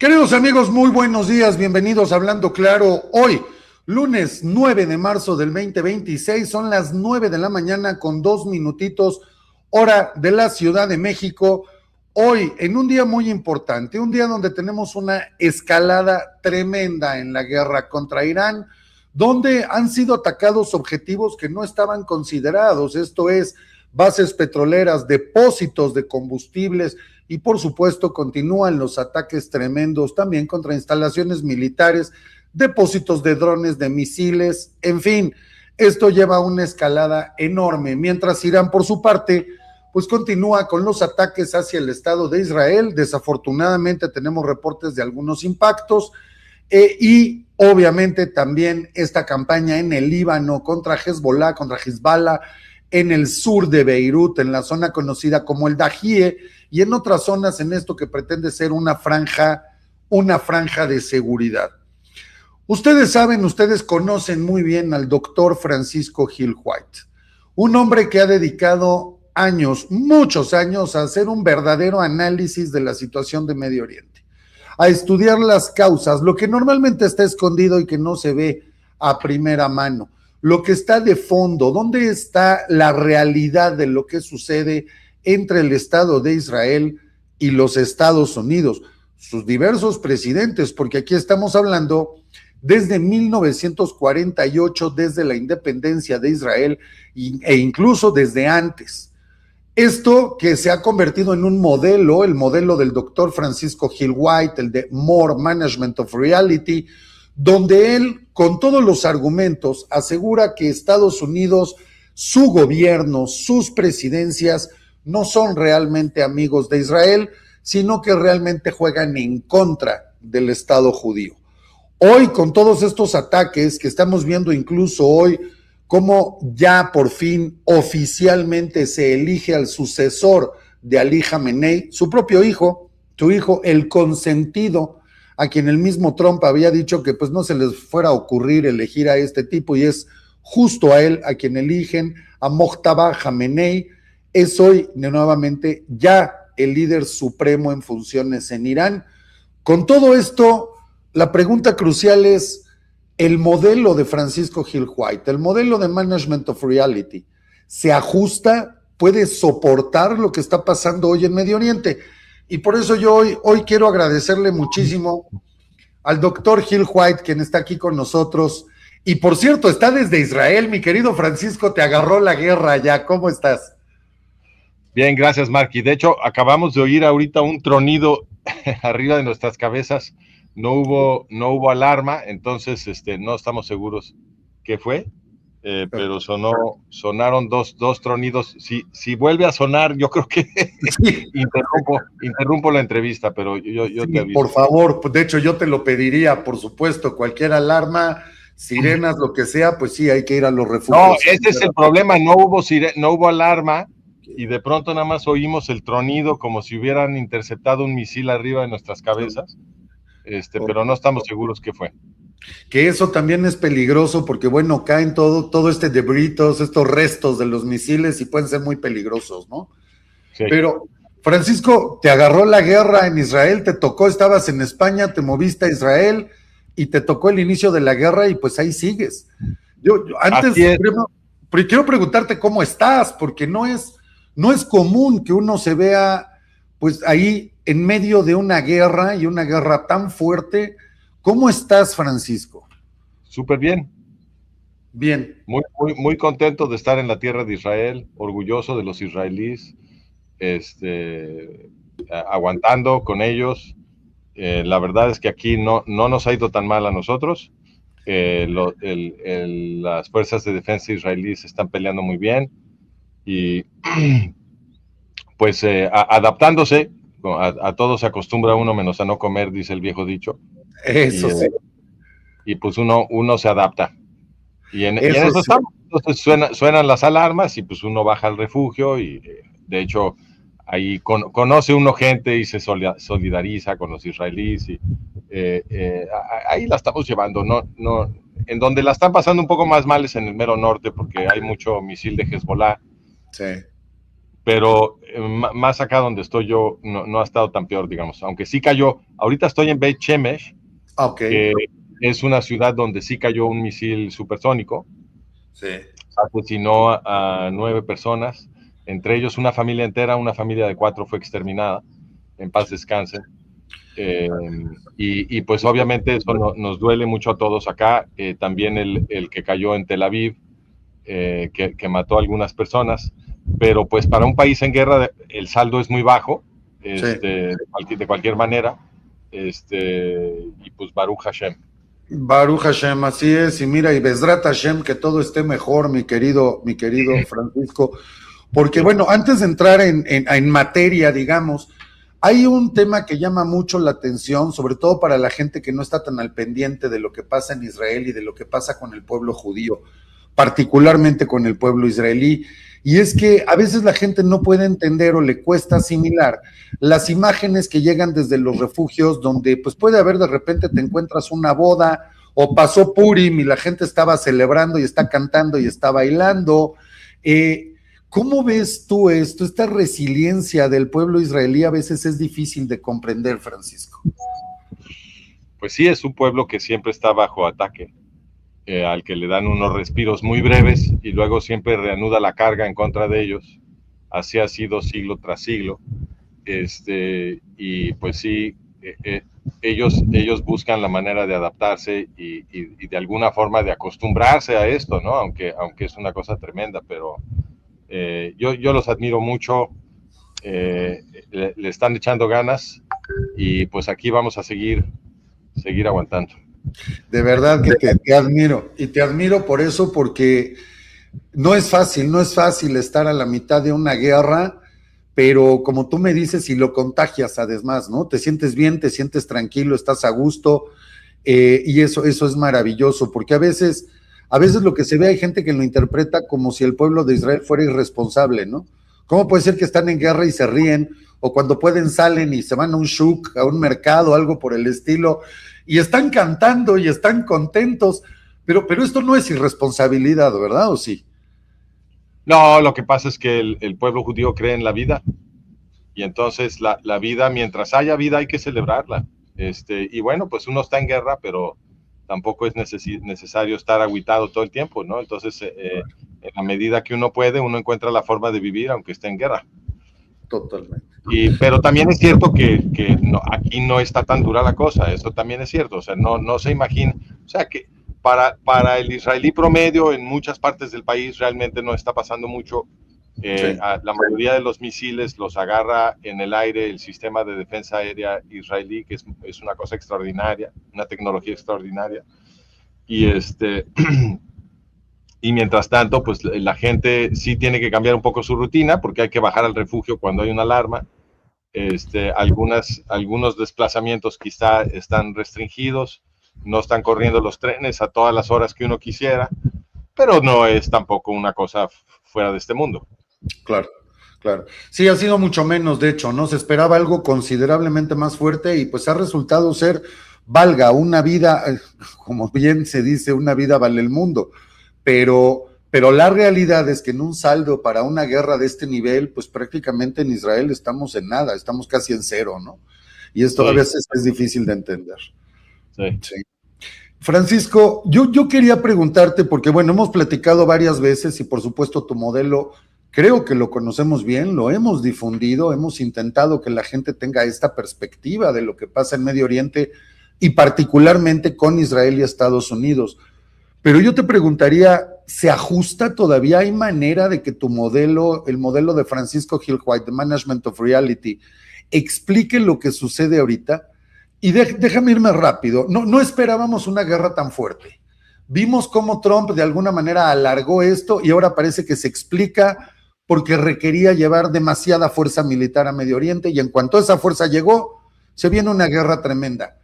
Queridos amigos, muy buenos días, bienvenidos a Hablando Claro. Hoy, lunes 9 de marzo del 2026, son las 9 de la mañana con 2 minutitos, hora de la Ciudad de México. Hoy, en un día muy importante, un día donde tenemos una escalada tremenda en la guerra contra Irán, donde han sido atacados objetivos que no estaban considerados, esto es, bases petroleras, depósitos de combustibles, y por supuesto continúan los ataques tremendos también contra instalaciones militares, depósitos de drones, de misiles, en fin, esto lleva a una escalada enorme, mientras Irán por su parte pues continúa con los ataques hacia el Estado de Israel. Desafortunadamente tenemos reportes de algunos impactos y obviamente también esta campaña en el Líbano contra Hezbollah, contra Hezbollah, en el sur de Beirut, en la zona conocida como el Dajie, y en otras zonas en esto que pretende ser una franja de seguridad. Ustedes saben, ustedes conocen muy bien al doctor Francisco Gil White, un hombre que ha dedicado años, muchos años, a hacer un verdadero análisis de la situación de Medio Oriente, a estudiar las causas, lo que normalmente está escondido y que no se ve a primera mano, lo que está de fondo, dónde está la realidad de lo que sucede entre el Estado de Israel y los Estados Unidos, sus diversos presidentes, porque aquí estamos hablando desde 1948, desde la independencia de Israel e incluso desde antes. Esto que se ha convertido en un modelo, el modelo del doctor Francisco Gil White, el de More Management of Reality, donde él, con todos los argumentos, asegura que Estados Unidos, su gobierno, sus presidencias, no son realmente amigos de Israel, sino que realmente juegan en contra del Estado judío. Hoy, con todos estos ataques que estamos viendo incluso hoy, cómo ya por fin oficialmente se elige al sucesor de Ali Khamenei, su propio hijo, su hijo, el consentido, a quien el mismo Trump había dicho que pues no se les fuera a ocurrir elegir a este tipo, y es justo a él a quien eligen, a Mojtaba Khamenei, es hoy nuevamente ya el líder supremo en funciones en Irán. Con todo esto, la pregunta crucial es el modelo de Francisco Gil White, el modelo de Management of Reality, ¿se ajusta? ¿Puede soportar lo que está pasando hoy en Medio Oriente? Y por eso yo hoy quiero agradecerle muchísimo al doctor Gil White, quien está aquí con nosotros. Y por cierto, está desde Israel, mi querido Francisco, te agarró la guerra ya. ¿Cómo estás? Bien, gracias, Marky. De hecho, acabamos de oír ahorita un tronido arriba de nuestras cabezas. No hubo alarma, entonces no estamos seguros qué fue, pero sonaron dos tronidos. Si vuelve a sonar, yo creo que sí. interrumpo la entrevista, pero yo sí, te aviso. Por favor, de hecho yo te lo pediría, por supuesto, cualquier alarma, sirenas, lo que sea, pues sí, hay que ir a los refugios. No, ese es el problema, no hubo alarma, y de pronto nada más oímos el tronido como si hubieran interceptado un misil arriba de nuestras cabezas. Pero no estamos seguros qué fue. Que eso también es peligroso porque, bueno, caen todo este debris, todos estos restos de los misiles y pueden ser muy peligrosos, ¿no? Sí. Pero, Francisco, te agarró la guerra en Israel, te tocó, estabas en España, te moviste a Israel y te tocó el inicio de la guerra y pues ahí sigues. Yo antes, quiero preguntarte cómo estás, porque no es común que uno se vea pues ahí en medio de una guerra y una guerra tan fuerte. ¿Cómo estás, Francisco? Súper bien. Bien. Muy contento de estar en la tierra de Israel, orgulloso de los israelíes, aguantando con ellos. La verdad es que aquí no nos ha ido tan mal a nosotros. Las fuerzas de defensa israelíes están peleando muy bien y pues adaptándose. A todo se acostumbra uno menos a no comer, dice el viejo dicho. Eso sí. Y pues uno se adapta. Y en eso sí estamos. Entonces suenan las alarmas y pues uno baja al refugio y de hecho ahí conoce uno gente y se solidariza con los israelíes y ahí la estamos llevando. No, en donde la están pasando un poco más mal es en el mero norte porque hay mucho misil de Hezbollah. Sí. pero más acá donde estoy yo no ha estado tan peor, digamos, aunque sí cayó. Ahorita estoy en Beit Shemesh, Okay. que es una ciudad donde sí cayó un misil supersónico. Sí. Asesinó a 9 personas, entre ellos una familia entera, una familia de 4 fue exterminada, en paz descansen. Y pues obviamente eso nos duele mucho a todos acá. También el que cayó en Tel Aviv, que mató a algunas personas, pero pues para un país en guerra el saldo es muy bajo, Sí. de cualquier manera, y pues Baruch Hashem. Baruch Hashem, así es, y mira, y Bezrat Hashem, que todo esté mejor, mi querido Francisco, porque Sí. bueno, antes de entrar en materia, digamos, hay un tema que llama mucho la atención, sobre todo para la gente que no está tan al pendiente de lo que pasa en Israel y de lo que pasa con el pueblo judío, particularmente con el pueblo israelí, y es que a veces la gente no puede entender o le cuesta asimilar las imágenes que llegan desde los refugios, donde pues puede haber de repente te encuentras una boda o pasó Purim y la gente estaba celebrando y está cantando y está bailando. ¿Cómo ves tú esto? Esta resiliencia del pueblo israelí a veces es difícil de comprender, Francisco. Pues sí, es un pueblo que siempre está bajo ataque, al que le dan unos respiros muy breves y luego siempre reanuda la carga en contra de ellos. Así ha sido siglo tras siglo. Y pues sí, ellos buscan la manera de adaptarse y de alguna forma de acostumbrarse a esto, ¿no? Aunque es una cosa tremenda, pero yo los admiro mucho, le están echando ganas y pues aquí vamos a seguir aguantando. De verdad que te admiro, y te admiro por eso, porque no es fácil estar a la mitad de una guerra, pero como tú me dices, si lo contagias además, ¿no? Te sientes bien, te sientes tranquilo, estás a gusto, y eso es maravilloso, porque a veces lo que se ve hay gente que lo interpreta como si el pueblo de Israel fuera irresponsable, ¿no? ¿Cómo puede ser que están en guerra y se ríen? O cuando pueden salen y se van a un shuk, a un mercado, algo por el estilo, y están cantando y están contentos, pero esto no es irresponsabilidad, ¿verdad? ¿O sí? No, lo que pasa es que el pueblo judío cree en la vida y entonces la vida, mientras haya vida hay que celebrarla. Y bueno, pues uno está en guerra, pero tampoco es necesario estar agüitado todo el tiempo, ¿no? Entonces, en la medida que uno puede, uno encuentra la forma de vivir aunque esté en guerra. Totalmente. Pero también es cierto que no, aquí no está tan dura la cosa, eso también es cierto, o sea, no se imagina, o sea, que para el israelí promedio en muchas partes del país realmente no está pasando mucho. Sí. La mayoría de los misiles los agarra en el aire el sistema de defensa aérea israelí, que es una cosa extraordinaria, una tecnología extraordinaria. Y y mientras tanto, pues la gente sí tiene que cambiar un poco su rutina porque hay que bajar al refugio cuando hay una alarma. Algunos desplazamientos quizá están restringidos, no están corriendo los trenes a todas las horas que uno quisiera, pero no es tampoco una cosa fuera de este mundo. Claro, claro. Sí, ha sido mucho menos, de hecho, ¿no? Se esperaba algo considerablemente más fuerte y pues ha resultado ser, valga, una vida, como bien se dice, una vida vale el mundo, pero la realidad es que en un saldo para una guerra de este nivel, pues prácticamente en Israel estamos en nada, estamos casi en cero, ¿no? Y esto a veces es difícil de entender. Sí. Sí. Francisco, yo quería preguntarte, porque bueno, hemos platicado varias veces y por supuesto tu modelo, creo que lo conocemos bien, lo hemos difundido, hemos intentado que la gente tenga esta perspectiva de lo que pasa en Medio Oriente y particularmente con Israel y Estados Unidos. Pero yo te preguntaría, ¿se ajusta todavía? ¿Hay manera de que tu modelo, el modelo de Francisco Gil White, The Management of Reality, explique lo que sucede ahorita? Y déjame irme rápido, no esperábamos una guerra tan fuerte. Vimos cómo Trump de alguna manera alargó esto y ahora parece que se explica porque requería llevar demasiada fuerza militar a Medio Oriente y en cuanto esa fuerza llegó, se viene una guerra tremenda.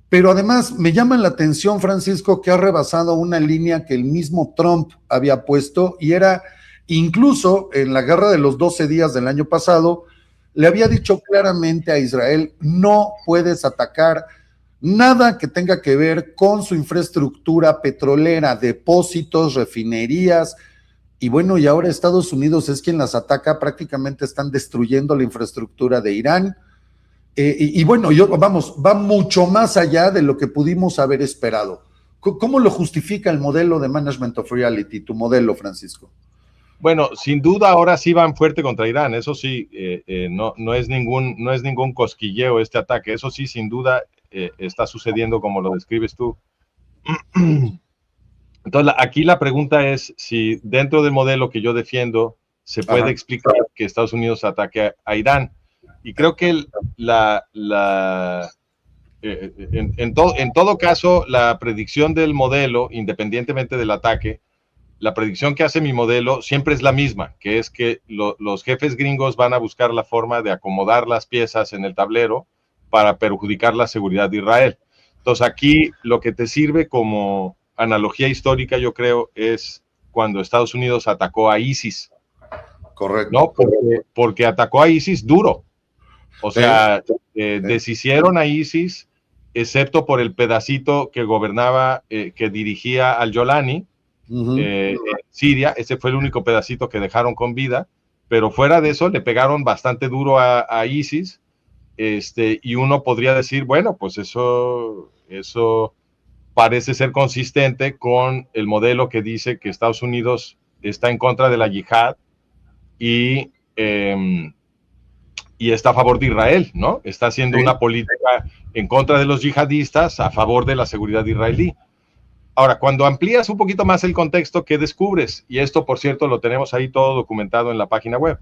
Pero además me llama la atención, Francisco, que ha rebasado una línea que el mismo Trump había puesto y era incluso en la guerra de los 12 días del año pasado, le había dicho claramente a Israel, no puedes atacar nada que tenga que ver con su infraestructura petrolera, depósitos, refinerías, Y bueno, y ahora Estados Unidos es quien las ataca, prácticamente están destruyendo la infraestructura de Irán. Y bueno, vamos, va mucho más allá de lo que pudimos haber esperado. ¿Cómo lo justifica el modelo de Management of Reality, tu modelo, Francisco? Bueno, sin duda ahora sí van fuerte contra Irán, eso sí, no es ningún cosquilleo este ataque, eso sí, sin duda está sucediendo como lo describes tú. Entonces, aquí la pregunta es si dentro del modelo que yo defiendo se puede explicar que Estados Unidos ataque a Irán. Y creo que en todo caso, la predicción del modelo, independientemente del ataque, la predicción que hace mi modelo siempre es la misma, que es que los jefes gringos van a buscar la forma de acomodar las piezas en el tablero para perjudicar la seguridad de Israel. Entonces aquí lo que te sirve como analogía histórica, yo creo, es cuando Estados Unidos atacó a ISIS. Correcto. ¿No? Porque atacó a ISIS duro. O sea, deshicieron a ISIS, excepto por el pedacito que gobernaba, que dirigía al Yolani, en Siria. Ese fue el único pedacito que dejaron con vida, pero fuera de eso le pegaron bastante duro a ISIS, y uno podría decir, bueno, pues eso parece ser consistente con el modelo que dice que Estados Unidos está en contra de la yihad y está a favor de Israel, ¿no? Está haciendo una política en contra de los yihadistas, a favor de la seguridad israelí. Ahora, cuando amplías un poquito más el contexto, ¿qué descubres? Y esto, por cierto, lo tenemos ahí todo documentado en la página web.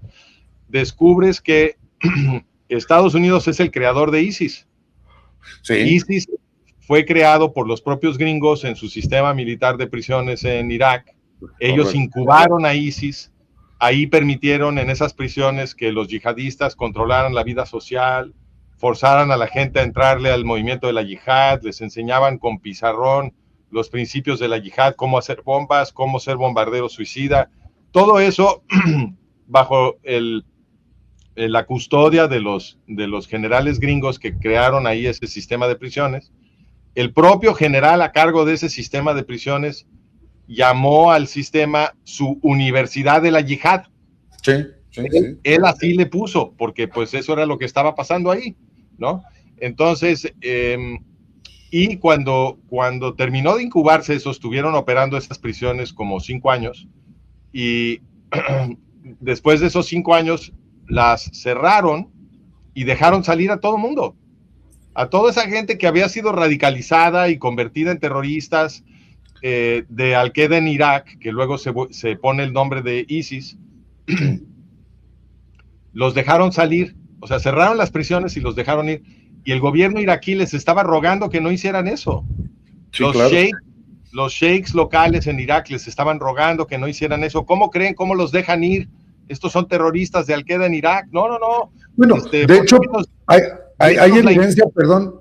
Descubres que Estados Unidos es el creador de ISIS. Sí. ISIS fue creado por los propios gringos en su sistema militar de prisiones en Irak. Ellos incubaron a ISIS. Ahí permitieron en esas prisiones que los yihadistas controlaran la vida social, forzaran a la gente a entrarle al movimiento de la yihad, les enseñaban con pizarrón los principios de la yihad, cómo hacer bombas, cómo ser bombardero suicida, todo eso bajo la custodia de los generales gringos que crearon ahí ese sistema de prisiones. El propio general a cargo de ese sistema de prisiones llamó al sistema su universidad de la yihad. Él así le puso, porque pues eso era lo que estaba pasando ahí, ¿no? Entonces, y cuando terminó de incubarse eso, estuvieron operando esas prisiones como 5 años, y después de esos 5 años las cerraron y dejaron salir a todo mundo, a toda esa gente que había sido radicalizada y convertida en terroristas, de Al-Qaeda en Irak, que luego se pone el nombre de ISIS. Los dejaron salir, o sea, cerraron las prisiones y los dejaron ir, y el gobierno iraquí les estaba rogando que no hicieran eso. Los sheiks locales en Irak les estaban rogando que no hicieran eso. ¿Cómo creen? ¿Cómo los dejan ir? Estos son terroristas de Al-Qaeda en Irak. No. Bueno, de hecho, hay evidencia, perdón,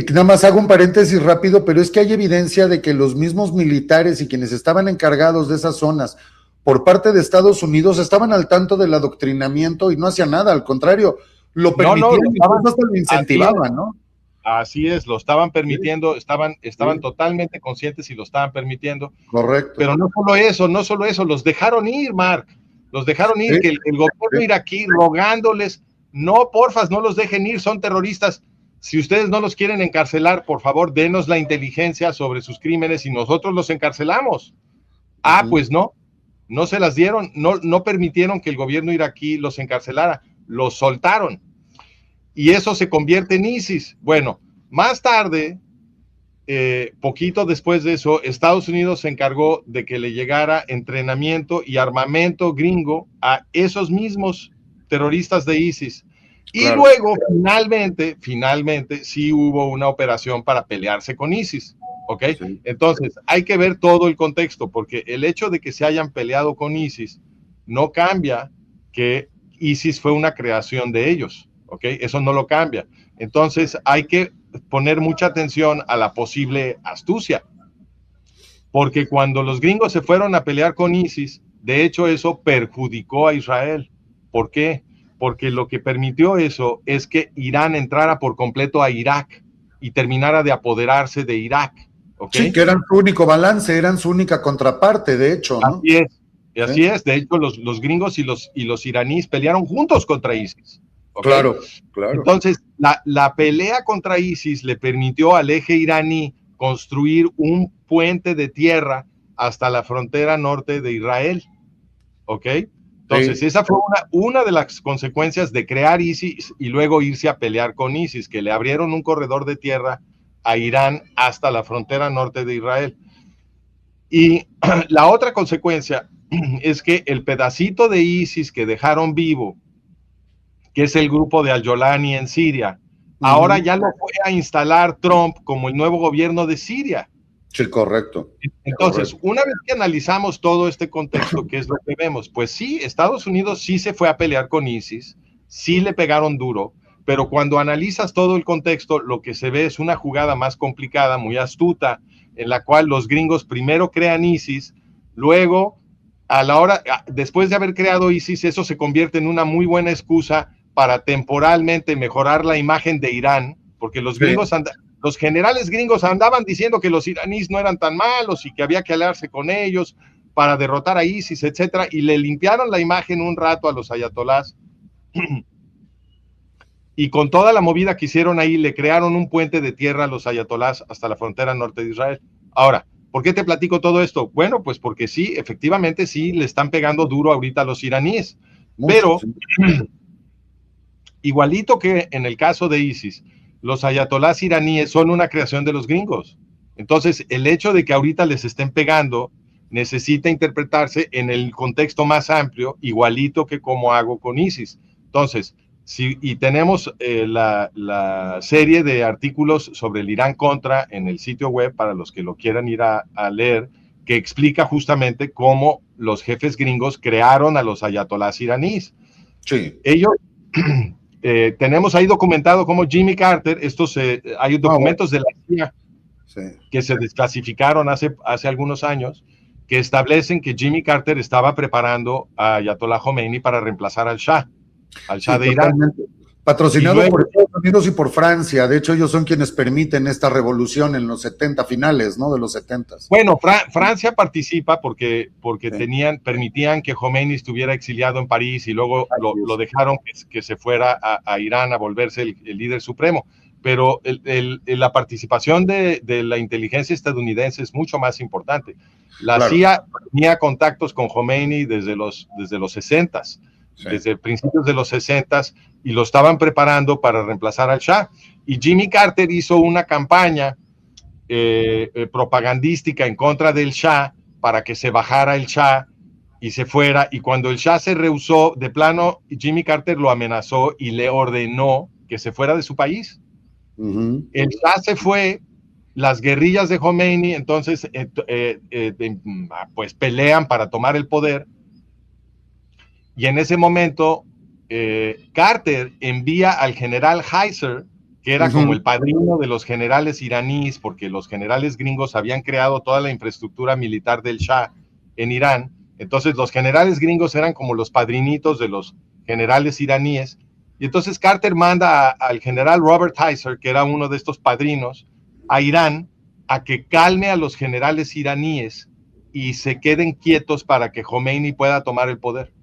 nada más hago un paréntesis rápido, pero es que hay evidencia de que los mismos militares y quienes estaban encargados de esas zonas por parte de Estados Unidos estaban al tanto del adoctrinamiento y no hacían nada, al contrario, lo permitían y hasta lo incentivaban, ¿no? Así es, lo estaban permitiendo, estaban totalmente conscientes y lo estaban permitiendo. Correcto. Pero no solo eso, los dejaron ir, Mark, los dejaron ir, que el gobierno iraquí rogándoles, no, porfas, no los dejen ir, son terroristas. Si ustedes no los quieren encarcelar, por favor, denos la inteligencia sobre sus crímenes y nosotros los encarcelamos. Pues no se las dieron, no permitieron que el gobierno iraquí los encarcelara, los soltaron. Y eso se convierte en ISIS. Bueno, más tarde, poquito después de eso, Estados Unidos se encargó de que le llegara entrenamiento y armamento gringo a esos mismos terroristas de ISIS. Y luego, finalmente, sí hubo una operación para pelearse con ISIS, ¿ok? Sí. Entonces, hay que ver todo el contexto, porque el hecho de que se hayan peleado con ISIS no cambia que ISIS fue una creación de ellos, ¿ok? Eso no lo cambia. Entonces, hay que poner mucha atención a la posible astucia, porque cuando los gringos se fueron a pelear con ISIS, de hecho, eso perjudicó a Israel. ¿Por qué? Porque lo que permitió eso es que Irán entrara por completo a Irak y terminara de apoderarse de Irak. ¿Okay? Sí, que eran su único balance, eran su única contraparte, de hecho, ¿no? Así es. Y así es, de hecho los gringos y los iraníes pelearon juntos contra ISIS. ¿Okay? Claro. Entonces, la pelea contra ISIS le permitió al eje iraní construir un puente de tierra hasta la frontera norte de Israel. ¿Ok? Entonces, esa fue una de las consecuencias de crear ISIS y luego irse a pelear con ISIS, que le abrieron un corredor de tierra a Irán hasta la frontera norte de Israel. Y la otra consecuencia es que el pedacito de ISIS que dejaron vivo, que es el grupo de Al-Jolani en Siria, ahora ya lo fue a instalar Trump como el nuevo gobierno de Siria. Sí, correcto. Entonces, una vez que analizamos todo este contexto, ¿qué es lo que vemos? Pues sí, Estados Unidos sí se fue a pelear con ISIS, sí le pegaron duro, pero cuando analizas todo el contexto, lo que se ve es una jugada más complicada, muy astuta, en la cual los gringos primero crean ISIS, luego, después de haber creado ISIS, eso se convierte en una muy buena excusa para temporalmente mejorar la imagen de Irán, porque los gringos los generales gringos andaban diciendo que los iraníes no eran tan malos y que había que aliarse con ellos para derrotar a ISIS, etcétera, y le limpiaron la imagen un rato a los ayatolás. Y con toda la movida que hicieron ahí, le crearon un puente de tierra a los ayatolás hasta la frontera norte de Israel. Ahora, ¿por qué te platico todo esto? Bueno, pues porque sí, efectivamente sí, le están pegando duro ahorita a los iraníes. Pero, igualito que en el caso de ISIS, los ayatolás iraníes son una creación de los gringos. Entonces, el hecho de que ahorita les estén pegando necesita interpretarse en el contexto más amplio, igualito que como hago con ISIS. Entonces, y tenemos la serie de artículos sobre el Irán Contra en el sitio web para los que lo quieran ir a leer, que explica justamente cómo los jefes gringos crearon a los ayatolás iraníes. Sí. Ellos... tenemos ahí documentado cómo Jimmy Carter, hay documentos de la CIA que se desclasificaron hace algunos años, que establecen que Jimmy Carter estaba preparando a Ayatollah Khomeini para reemplazar al Shah de Irán. Patrocinado por Estados Unidos y por Francia. De hecho, ellos son quienes permiten esta revolución en los 70 finales, ¿no? De los 70. Bueno, Francia participa porque permitían que Khomeini estuviera exiliado en París y luego lo dejaron que se fuera a Irán a volverse el líder supremo. Pero la participación de la inteligencia estadounidense es mucho más importante. La CIA tenía contactos con Khomeini desde los 60s. Desde principios de los 60s, y lo estaban preparando para reemplazar al Shah. Y Jimmy Carter hizo una campaña propagandística en contra del Shah para que se bajara el Shah y se fuera. Y cuando el Shah se rehusó, de plano, Jimmy Carter lo amenazó y le ordenó que se fuera de su país. El Shah se fue, las guerrillas de Khomeini entonces pues pelean para tomar el poder. Y en ese momento, Carter envía al general Heiser, que era como el padrino de los generales iraníes, porque los generales gringos habían creado toda la infraestructura militar del Shah en Irán. Entonces, los generales gringos eran como los padrinitos de los generales iraníes. Y entonces Carter manda al general Robert Heiser, que era uno de estos padrinos, a Irán, a que calme a los generales iraníes y se queden quietos para que Khomeini pueda tomar el poder.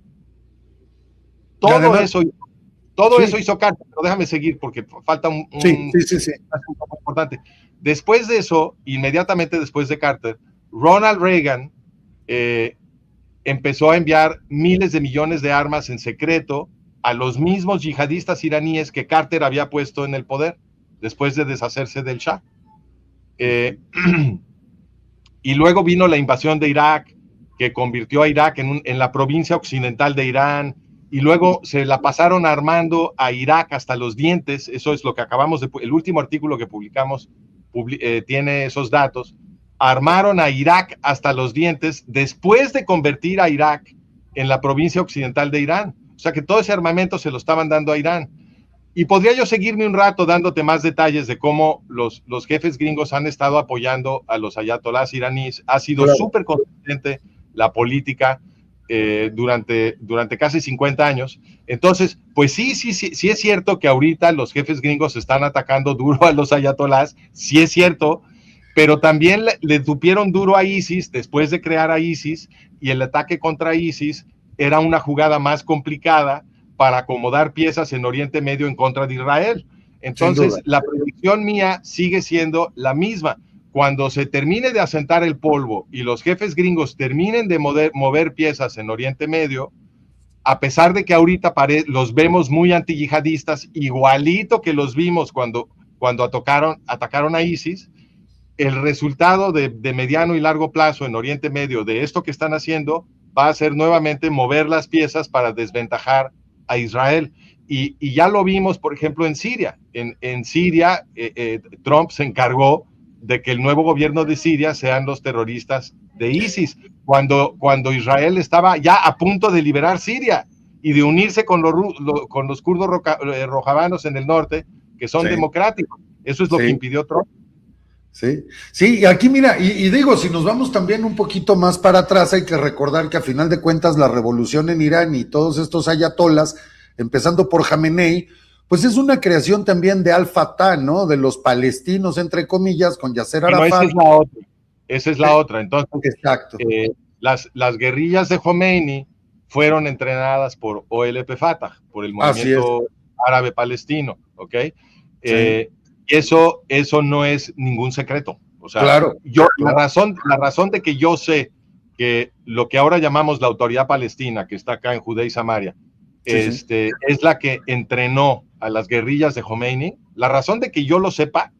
Todo eso hizo Carter, pero déjame seguir porque falta un poco importante. Después de eso, inmediatamente después de Carter, Ronald Reagan empezó a enviar miles de millones de armas en secreto a los mismos yihadistas iraníes que Carter había puesto en el poder después de deshacerse del Shah. Y luego vino la invasión de Irak, que convirtió a Irak en la provincia occidental de Irán. Y luego se la pasaron armando a Irak hasta los dientes. Eso es lo que el último artículo que publicamos tiene esos datos. Armaron a Irak hasta los dientes después de convertir a Irak en la provincia occidental de Irán. O sea que todo ese armamento se lo estaban dando a Irán. Y podría yo seguirme un rato dándote más detalles de cómo los jefes gringos han estado apoyando a los ayatolás iraníes. Ha sido súper consistente la política durante casi 50 años. Entonces, pues sí es cierto que ahorita los jefes gringos están atacando duro a los ayatolás, sí es cierto, pero también le tupieron duro a ISIS después de crear a ISIS, y el ataque contra ISIS era una jugada más complicada para acomodar piezas en Oriente Medio en contra de Israel. Entonces, la predicción mía sigue siendo la misma. Cuando se termine de asentar el polvo y los jefes gringos terminen de mover piezas en Oriente Medio, a pesar de que ahorita los vemos muy antiyihadistas, igualito que los vimos cuando atacaron a ISIS, el resultado de mediano y largo plazo en Oriente Medio de esto que están haciendo va a ser nuevamente mover las piezas para desventajar a Israel. Y ya lo vimos, por ejemplo, en Siria. En Siria, Trump se encargó de que el nuevo gobierno de Siria sean los terroristas de ISIS, cuando Israel estaba ya a punto de liberar Siria y de unirse con los kurdos rojavanos en el norte, que son democráticos. Eso es lo que impidió Trump. Sí, y aquí mira, y digo, si nos vamos también un poquito más para atrás, hay que recordar que a final de cuentas la revolución en Irán y todos estos ayatolas, empezando por Jamenei, pues es una creación también de Al-Fatah, ¿no? De los palestinos, entre comillas, con Yasser Arafat. Esa es la otra. Entonces, exacto. Las guerrillas de Khomeini fueron entrenadas por OLP Fatah, por el movimiento árabe palestino, ¿ok? Sí. Eso no es ningún secreto. O sea, claro, la razón de que yo sé que lo que ahora llamamos la Autoridad Palestina, que está acá en Judea y Samaria, es la que entrenó a las guerrillas de Khomeini. La razón de que yo lo sepa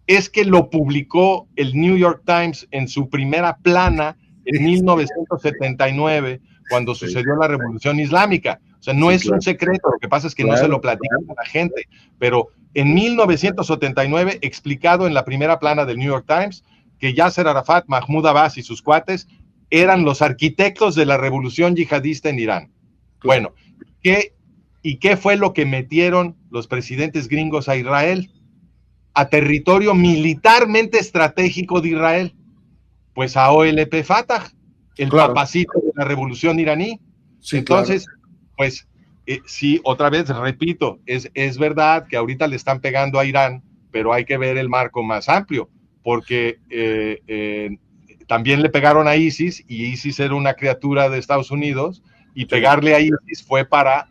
es que lo publicó el New York Times en su primera plana en 1979, cuando sucedió la Revolución Islámica. O sea, no es un secreto, lo que pasa es que no se lo platican a la gente, pero en 1979, explicado en la primera plana del New York Times, que Yasser Arafat, Mahmoud Abbas y sus cuates eran los arquitectos de la revolución yihadista en Irán. Bueno, ¿qué fue lo que metieron los presidentes gringos a Israel? A territorio militarmente estratégico de Israel. Pues a OLP Fatah, el papacito de la revolución iraní. Sí, entonces, pues, sí, otra vez, repito, es verdad que ahorita le están pegando a Irán, pero hay que ver el marco más amplio, porque también le pegaron a ISIS, y ISIS era una criatura de Estados Unidos, y pegarle a ISIS fue para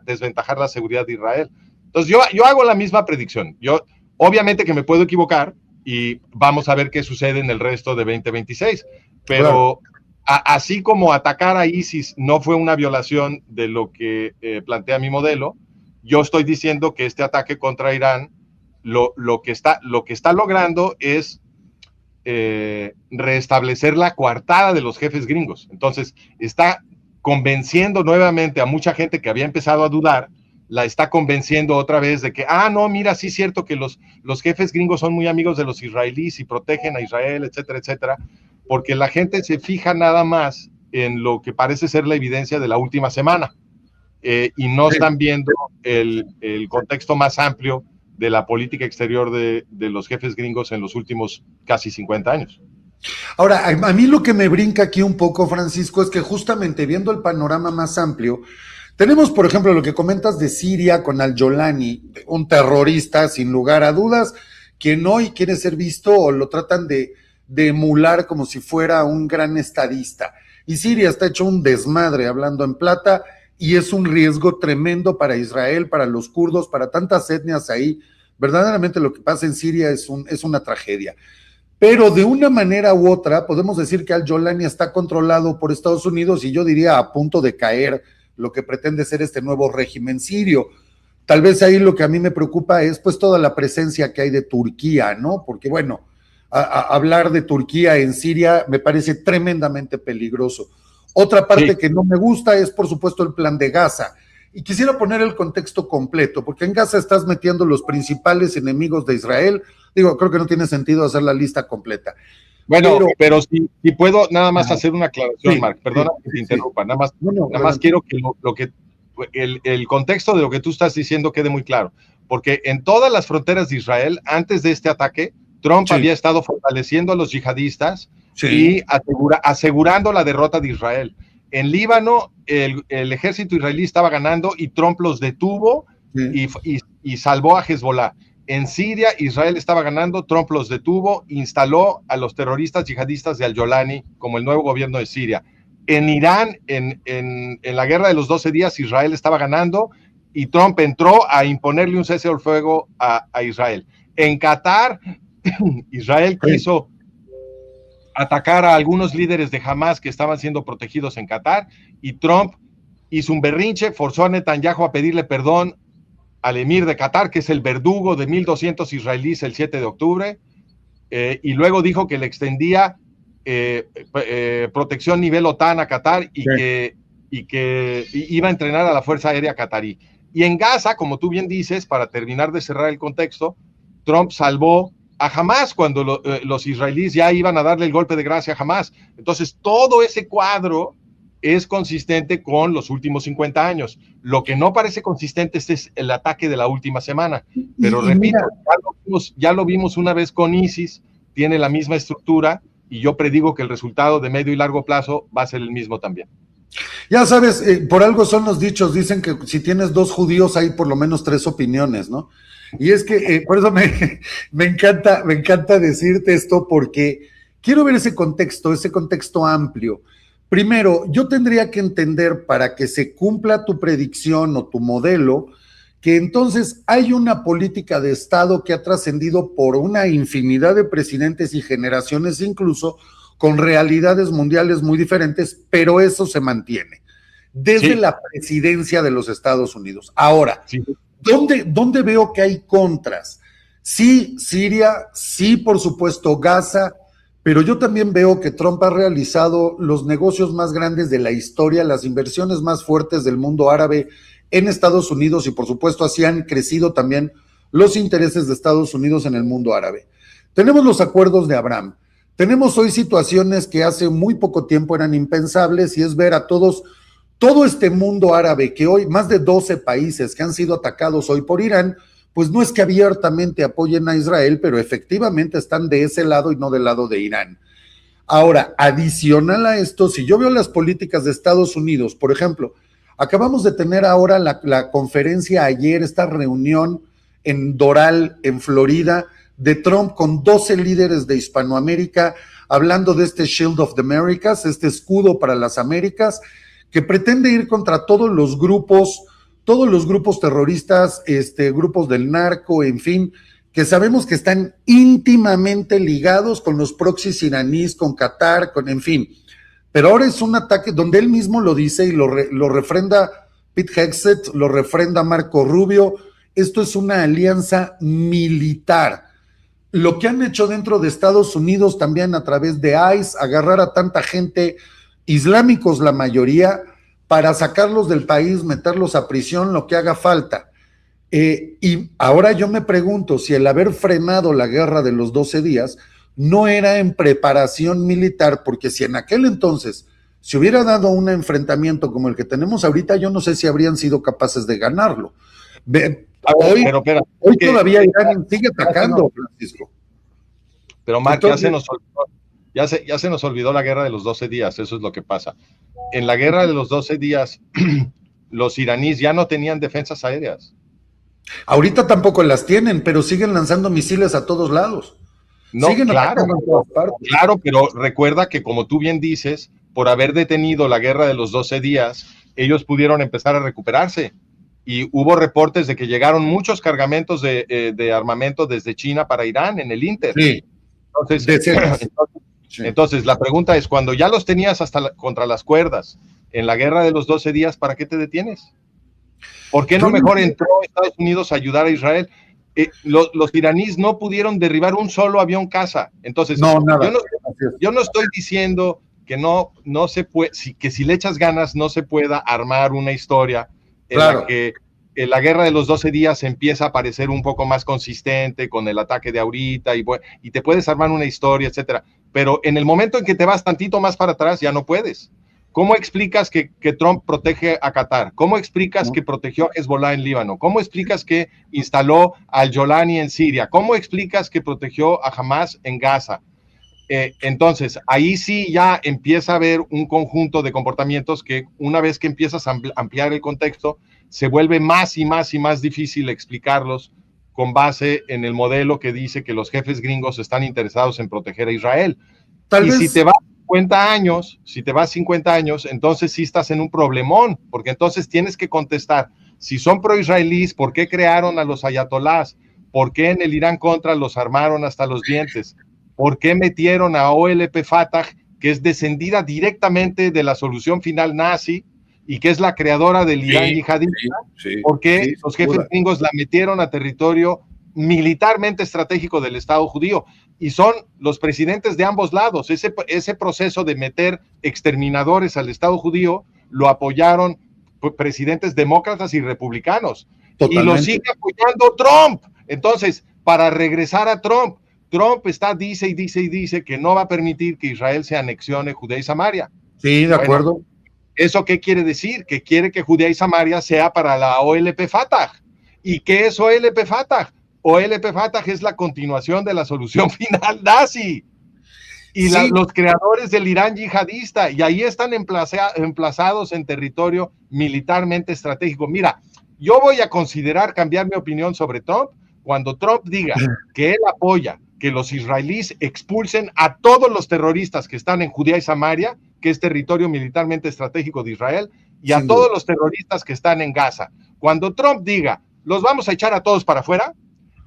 desventajar la seguridad de Israel. Entonces, yo hago la misma predicción. Yo, obviamente que me puedo equivocar, y vamos a ver qué sucede en el resto de 2026, pero así como atacar a ISIS no fue una violación de lo que plantea mi modelo, yo estoy diciendo que este ataque contra Irán lo que está logrando es restablecer la coartada de los jefes gringos. Entonces, está convenciendo nuevamente a mucha gente que había empezado a dudar, la está convenciendo otra vez de que, no, mira, sí es cierto que los jefes gringos son muy amigos de los israelíes y protegen a Israel, etcétera, etcétera, porque la gente se fija nada más en lo que parece ser la evidencia de la última semana, y no están viendo el contexto más amplio de la política exterior de los jefes gringos en los últimos casi 50 años. Ahora, a mí lo que me brinca aquí un poco, Francisco, es que justamente viendo el panorama más amplio, tenemos, por ejemplo, lo que comentas de Siria con Al-Jolani, un terrorista, sin lugar a dudas, quien hoy quiere ser visto o lo tratan de emular como si fuera un gran estadista. Y Siria está hecho un desmadre, hablando en plata, y es un riesgo tremendo para Israel, para los kurdos, para tantas etnias ahí. Verdaderamente lo que pasa en Siria es una tragedia. Pero de una manera u otra, podemos decir que Al-Jolani está controlado por Estados Unidos, y yo diría a punto de caer lo que pretende ser este nuevo régimen sirio. Tal vez ahí lo que a mí me preocupa es pues toda la presencia que hay de Turquía, ¿no? Porque bueno, hablar de Turquía en Siria me parece tremendamente peligroso. Otra parte que no me gusta es, por supuesto, el plan de Gaza. Y quisiera poner el contexto completo, porque en Gaza estás metiendo los principales enemigos de Israel. Digo, creo que no tiene sentido hacer la lista completa. Bueno, pero si puedo nada más hacer una aclaración, Marc, perdona que te interrumpa, nada más quiero que el contexto de lo que tú estás diciendo quede muy claro, porque en todas las fronteras de Israel, antes de este ataque, Trump había estado fortaleciendo a los yihadistas y asegurando la derrota de Israel. En Líbano, el ejército israelí estaba ganando y Trump los detuvo y salvó a Hezbollah. En Siria, Israel estaba ganando, Trump los detuvo, instaló a los terroristas yihadistas de Al-Jolani como el nuevo gobierno de Siria. En Irán, en la guerra de los 12 días, Israel estaba ganando y Trump entró a imponerle un cese al fuego a Israel. En Qatar, Israel quiso atacar a algunos líderes de Hamas que estaban siendo protegidos en Qatar y Trump hizo un berrinche, forzó a Netanyahu a pedirle perdón al emir de Qatar, que es el verdugo de 1,200 israelíes el 7 de octubre, y luego dijo que le extendía protección nivel OTAN a Qatar y que iba a entrenar a la Fuerza Aérea Qatarí. Y en Gaza, como tú bien dices, para terminar de cerrar el contexto, Trump salvó a Hamas cuando los israelíes ya iban a darle el golpe de gracia a Hamas. Entonces, todo ese cuadro es consistente con los últimos 50 años. Lo que no parece consistente es el ataque de la última semana. Pero repito, ya lo vimos una vez con ISIS, tiene la misma estructura, y yo predigo que el resultado de medio y largo plazo va a ser el mismo también. Ya sabes, por algo son los dichos, dicen que si tienes 2 judíos hay por lo menos 3 opiniones, ¿no? Y es que por eso me encanta decirte esto, porque quiero ver ese contexto amplio. Primero, yo tendría que entender, para que se cumpla tu predicción o tu modelo, que entonces hay una política de Estado que ha trascendido por una infinidad de presidentes y generaciones, incluso con realidades mundiales muy diferentes, pero eso se mantiene desde la presidencia de los Estados Unidos. Ahora, ¿dónde veo que hay contras? Sí, Siria, sí, por supuesto, Gaza, pero yo también veo que Trump ha realizado los negocios más grandes de la historia, las inversiones más fuertes del mundo árabe en Estados Unidos, y por supuesto así han crecido también los intereses de Estados Unidos en el mundo árabe. Tenemos los acuerdos de Abraham, tenemos hoy situaciones que hace muy poco tiempo eran impensables, y es ver a todo este mundo árabe, que hoy más de 12 países que han sido atacados hoy por Irán, pues no es que abiertamente apoyen a Israel, pero efectivamente están de ese lado y no del lado de Irán. Ahora, adicional a esto, si yo veo las políticas de Estados Unidos, por ejemplo, acabamos de tener ahora la conferencia ayer, esta reunión en Doral, en Florida, de Trump con 12 líderes de Hispanoamérica, hablando de este Shield of the Americas, este escudo para las Américas, que pretende ir contra todos los grupos terroristas, grupos del narco, en fin, que sabemos que están íntimamente ligados con los proxies iraníes, con Qatar, en fin. Pero ahora es un ataque donde él mismo lo dice y lo refrenda Pete Hegseth, lo refrenda Marco Rubio. Esto es una alianza militar. Lo que han hecho dentro de Estados Unidos también a través de ICE, agarrar a tanta gente, islámicos la mayoría, para sacarlos del país, meterlos a prisión, lo que haga falta. Y ahora yo me pregunto si el haber frenado la guerra de los 12 días no era en preparación militar, porque si en aquel entonces se hubiera dado un enfrentamiento como el que tenemos ahorita, yo no sé si habrían sido capaces de ganarlo. Hoy todavía Irán sigue atacando, Francisco. Pero Marc, ya se nos olvidó la guerra de los 12 días, eso es lo que pasa. En la guerra de los 12 días, los iraníes ya no tenían defensas aéreas. Ahorita tampoco las tienen, pero siguen lanzando misiles a todos lados. No, claro, pero recuerda que, como tú bien dices, por haber detenido la guerra de los 12 días, ellos pudieron empezar a recuperarse. Y hubo reportes de que llegaron muchos cargamentos de armamento desde China para Irán en el Inter. Sí. Entonces, la pregunta es, cuando ya los tenías contra las cuerdas en la guerra de los 12 días, ¿para qué te detienes? ¿Por qué no mejor entró Estados Unidos a ayudar a Israel? Los iraníes no pudieron derribar un solo avión caza. Entonces, yo no estoy diciendo que no se puede, que si le echas ganas no se pueda armar una historia en la que la guerra de los 12 días empieza a parecer un poco más consistente con el ataque de ahorita y te puedes armar una historia, etcétera. Pero en el momento en que te vas tantito más para atrás, ya no puedes. ¿Cómo explicas que Trump protege a Qatar? ¿Cómo explicas que protegió a Hezbollah en Líbano? ¿Cómo explicas que instaló al Jolani en Siria? ¿Cómo explicas que protegió a Hamas en Gaza? Entonces, ahí sí ya empieza a haber un conjunto de comportamientos que, una vez que empiezas a ampliar el contexto, se vuelve más y más y más difícil explicarlos con base en el modelo que dice que los jefes gringos están interesados en proteger a Israel. Si te vas 50 años, entonces sí estás en un problemón, porque entonces tienes que contestar, si son pro-israelíes, ¿por qué crearon a los ayatolás? ¿Por qué en el Irán Contra los armaron hasta los dientes? ¿Por qué metieron a OLP Fatah, que es descendida directamente de la solución final nazi y que es la creadora del Irán yihadista? ¿Por qué los jefes gringos la metieron a territorio militarmente estratégico del Estado judío? Y son los presidentes de ambos lados. Ese proceso de meter exterminadores al Estado judío lo apoyaron presidentes demócratas y republicanos. Totalmente. Y lo sigue apoyando Trump. Entonces, para regresar a Trump dice que no va a permitir que Israel se anexione Judea y Samaria. Sí, de acuerdo. ¿Eso qué quiere decir? Que quiere que Judea y Samaria sea para la OLP Fatah. ¿Y qué es OLP Fatah? OLP Fatah es la continuación de la solución final nazi. Y los creadores del Irán yihadista, y ahí están emplazados en territorio militarmente estratégico. Mira, yo voy a considerar cambiar mi opinión sobre Trump cuando Trump diga que él apoya que los israelíes expulsen a todos los terroristas que están en Judea y Samaria, que es territorio militarmente estratégico de Israel, y a todos los terroristas que están en Gaza. Cuando Trump diga, los vamos a echar a todos para afuera,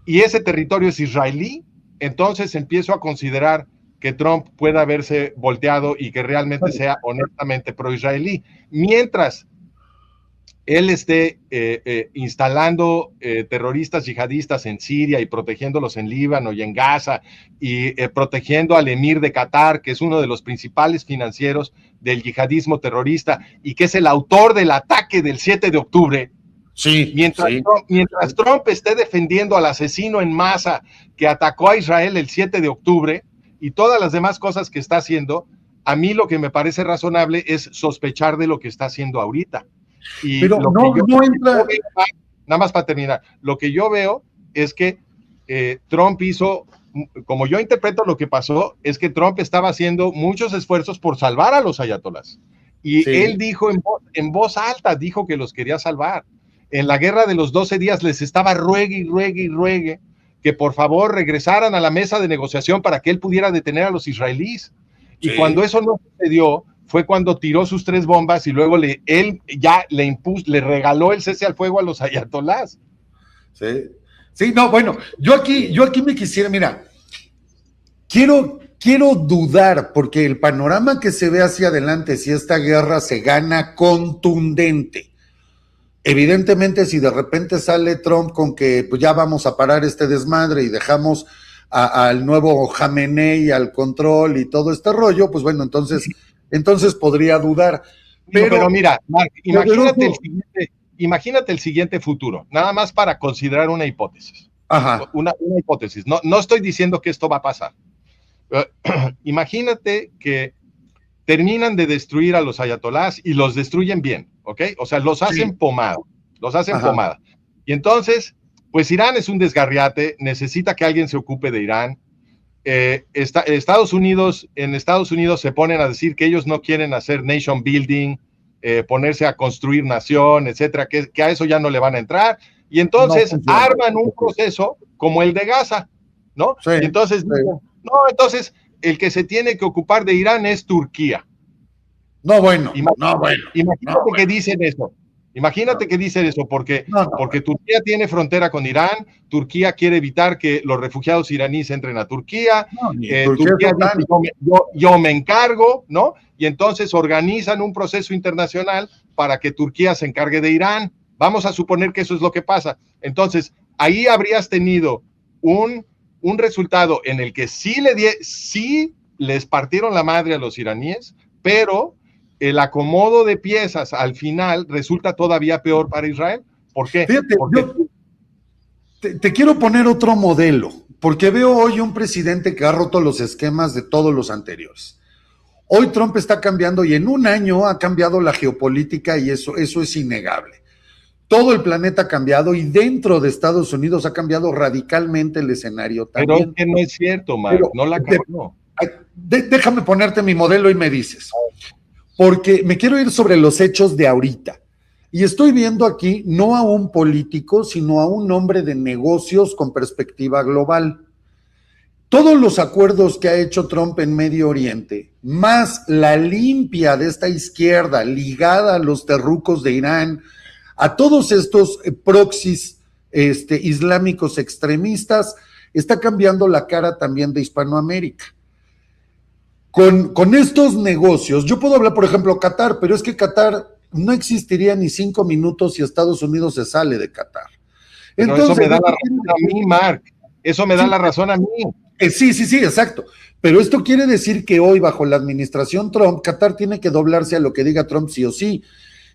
y ese territorio es israelí, entonces empiezo a considerar que Trump pueda haberse volteado y que realmente sea honestamente pro-israelí. Mientras él esté instalando terroristas yihadistas en Siria y protegiéndolos en Líbano y en Gaza y protegiendo al emir de Qatar, que es uno de los principales financieros del yihadismo terrorista y que es el autor del ataque del 7 de octubre, mientras Trump esté defendiendo al asesino en masa que atacó a Israel el 7 de octubre y todas las demás cosas que está haciendo, a mí lo que me parece razonable es sospechar de lo que está haciendo ahorita. Y pero nada más para terminar, lo que yo veo es que Trump hizo, como yo interpreto lo que pasó, es que Trump estaba haciendo muchos esfuerzos por salvar a los ayatolás. Y él dijo en voz alta, dijo que los quería salvar. En la guerra de los 12 días les estaba ruegue que por favor regresaran a la mesa de negociación para que él pudiera detener a los israelíes. Y cuando eso no sucedió, fue cuando tiró sus 3 bombas y luego él ya le regaló el cese al fuego a los ayatolás. Sí, no, bueno, yo aquí me quisiera, mira, quiero dudar, porque el panorama que se ve hacia adelante, si esta guerra se gana contundente, evidentemente si de repente sale Trump con que pues ya vamos a parar este desmadre y dejamos al nuevo Jamenei al control y todo este rollo, pues bueno, entonces podría dudar. Pero mira, Mark, imagínate el siguiente futuro, nada más para considerar una hipótesis. Ajá. Una hipótesis. No estoy diciendo que esto va a pasar. Imagínate que terminan de destruir a los ayatolás y los destruyen bien, ¿ok? O sea, los hacen pomada. Y entonces, pues Irán es un desgarriate, necesita que alguien se ocupe de Irán. Estados Unidos se ponen a decir que ellos no quieren hacer nation building, ponerse a construir nación, etcétera, que a eso ya no le van a entrar, y entonces arman un proceso como el de Gaza, ¿no? Y entonces entonces el que se tiene que ocupar de Irán es Turquía. Imagínate que dicen eso. Imagínate que dicen eso, porque Turquía tiene frontera con Irán, Turquía quiere evitar que los refugiados iraníes entren a Turquía, Turquía dice, yo me encargo, ¿no? Y entonces organizan un proceso internacional para que Turquía se encargue de Irán. Vamos a suponer que eso es lo que pasa. Entonces, ahí habrías tenido un resultado en el que sí les partieron la madre a los iraníes, pero el acomodo de piezas al final resulta todavía peor para Israel. ¿Por qué? Fíjate, te quiero poner otro modelo, porque veo hoy un presidente que ha roto los esquemas de todos los anteriores. Hoy Trump está cambiando y en un año ha cambiado la geopolítica y eso es innegable. Todo el planeta ha cambiado y dentro de Estados Unidos ha cambiado radicalmente el escenario también. Pero es que no es cierto, Mario, no la cambió. Déjame ponerte mi modelo y me dices. Porque me quiero ir sobre los hechos de ahorita. Y estoy viendo aquí no a un político, sino a un hombre de negocios con perspectiva global. Todos los acuerdos que ha hecho Trump en Medio Oriente, más la limpia de esta izquierda ligada a los terrucos de Irán, a todos estos proxies islámicos extremistas, está cambiando la cara también de Hispanoamérica. Con estos negocios, yo puedo hablar, por ejemplo, Qatar, pero es que Qatar no existiría ni 5 minutos si Estados Unidos se sale de Qatar. Pero entonces, eso me da la razón a mí, Mark. Eso me da la razón a mí. Sí, exacto. Pero esto quiere decir que hoy, bajo la administración Trump, Qatar tiene que doblarse a lo que diga Trump sí o sí.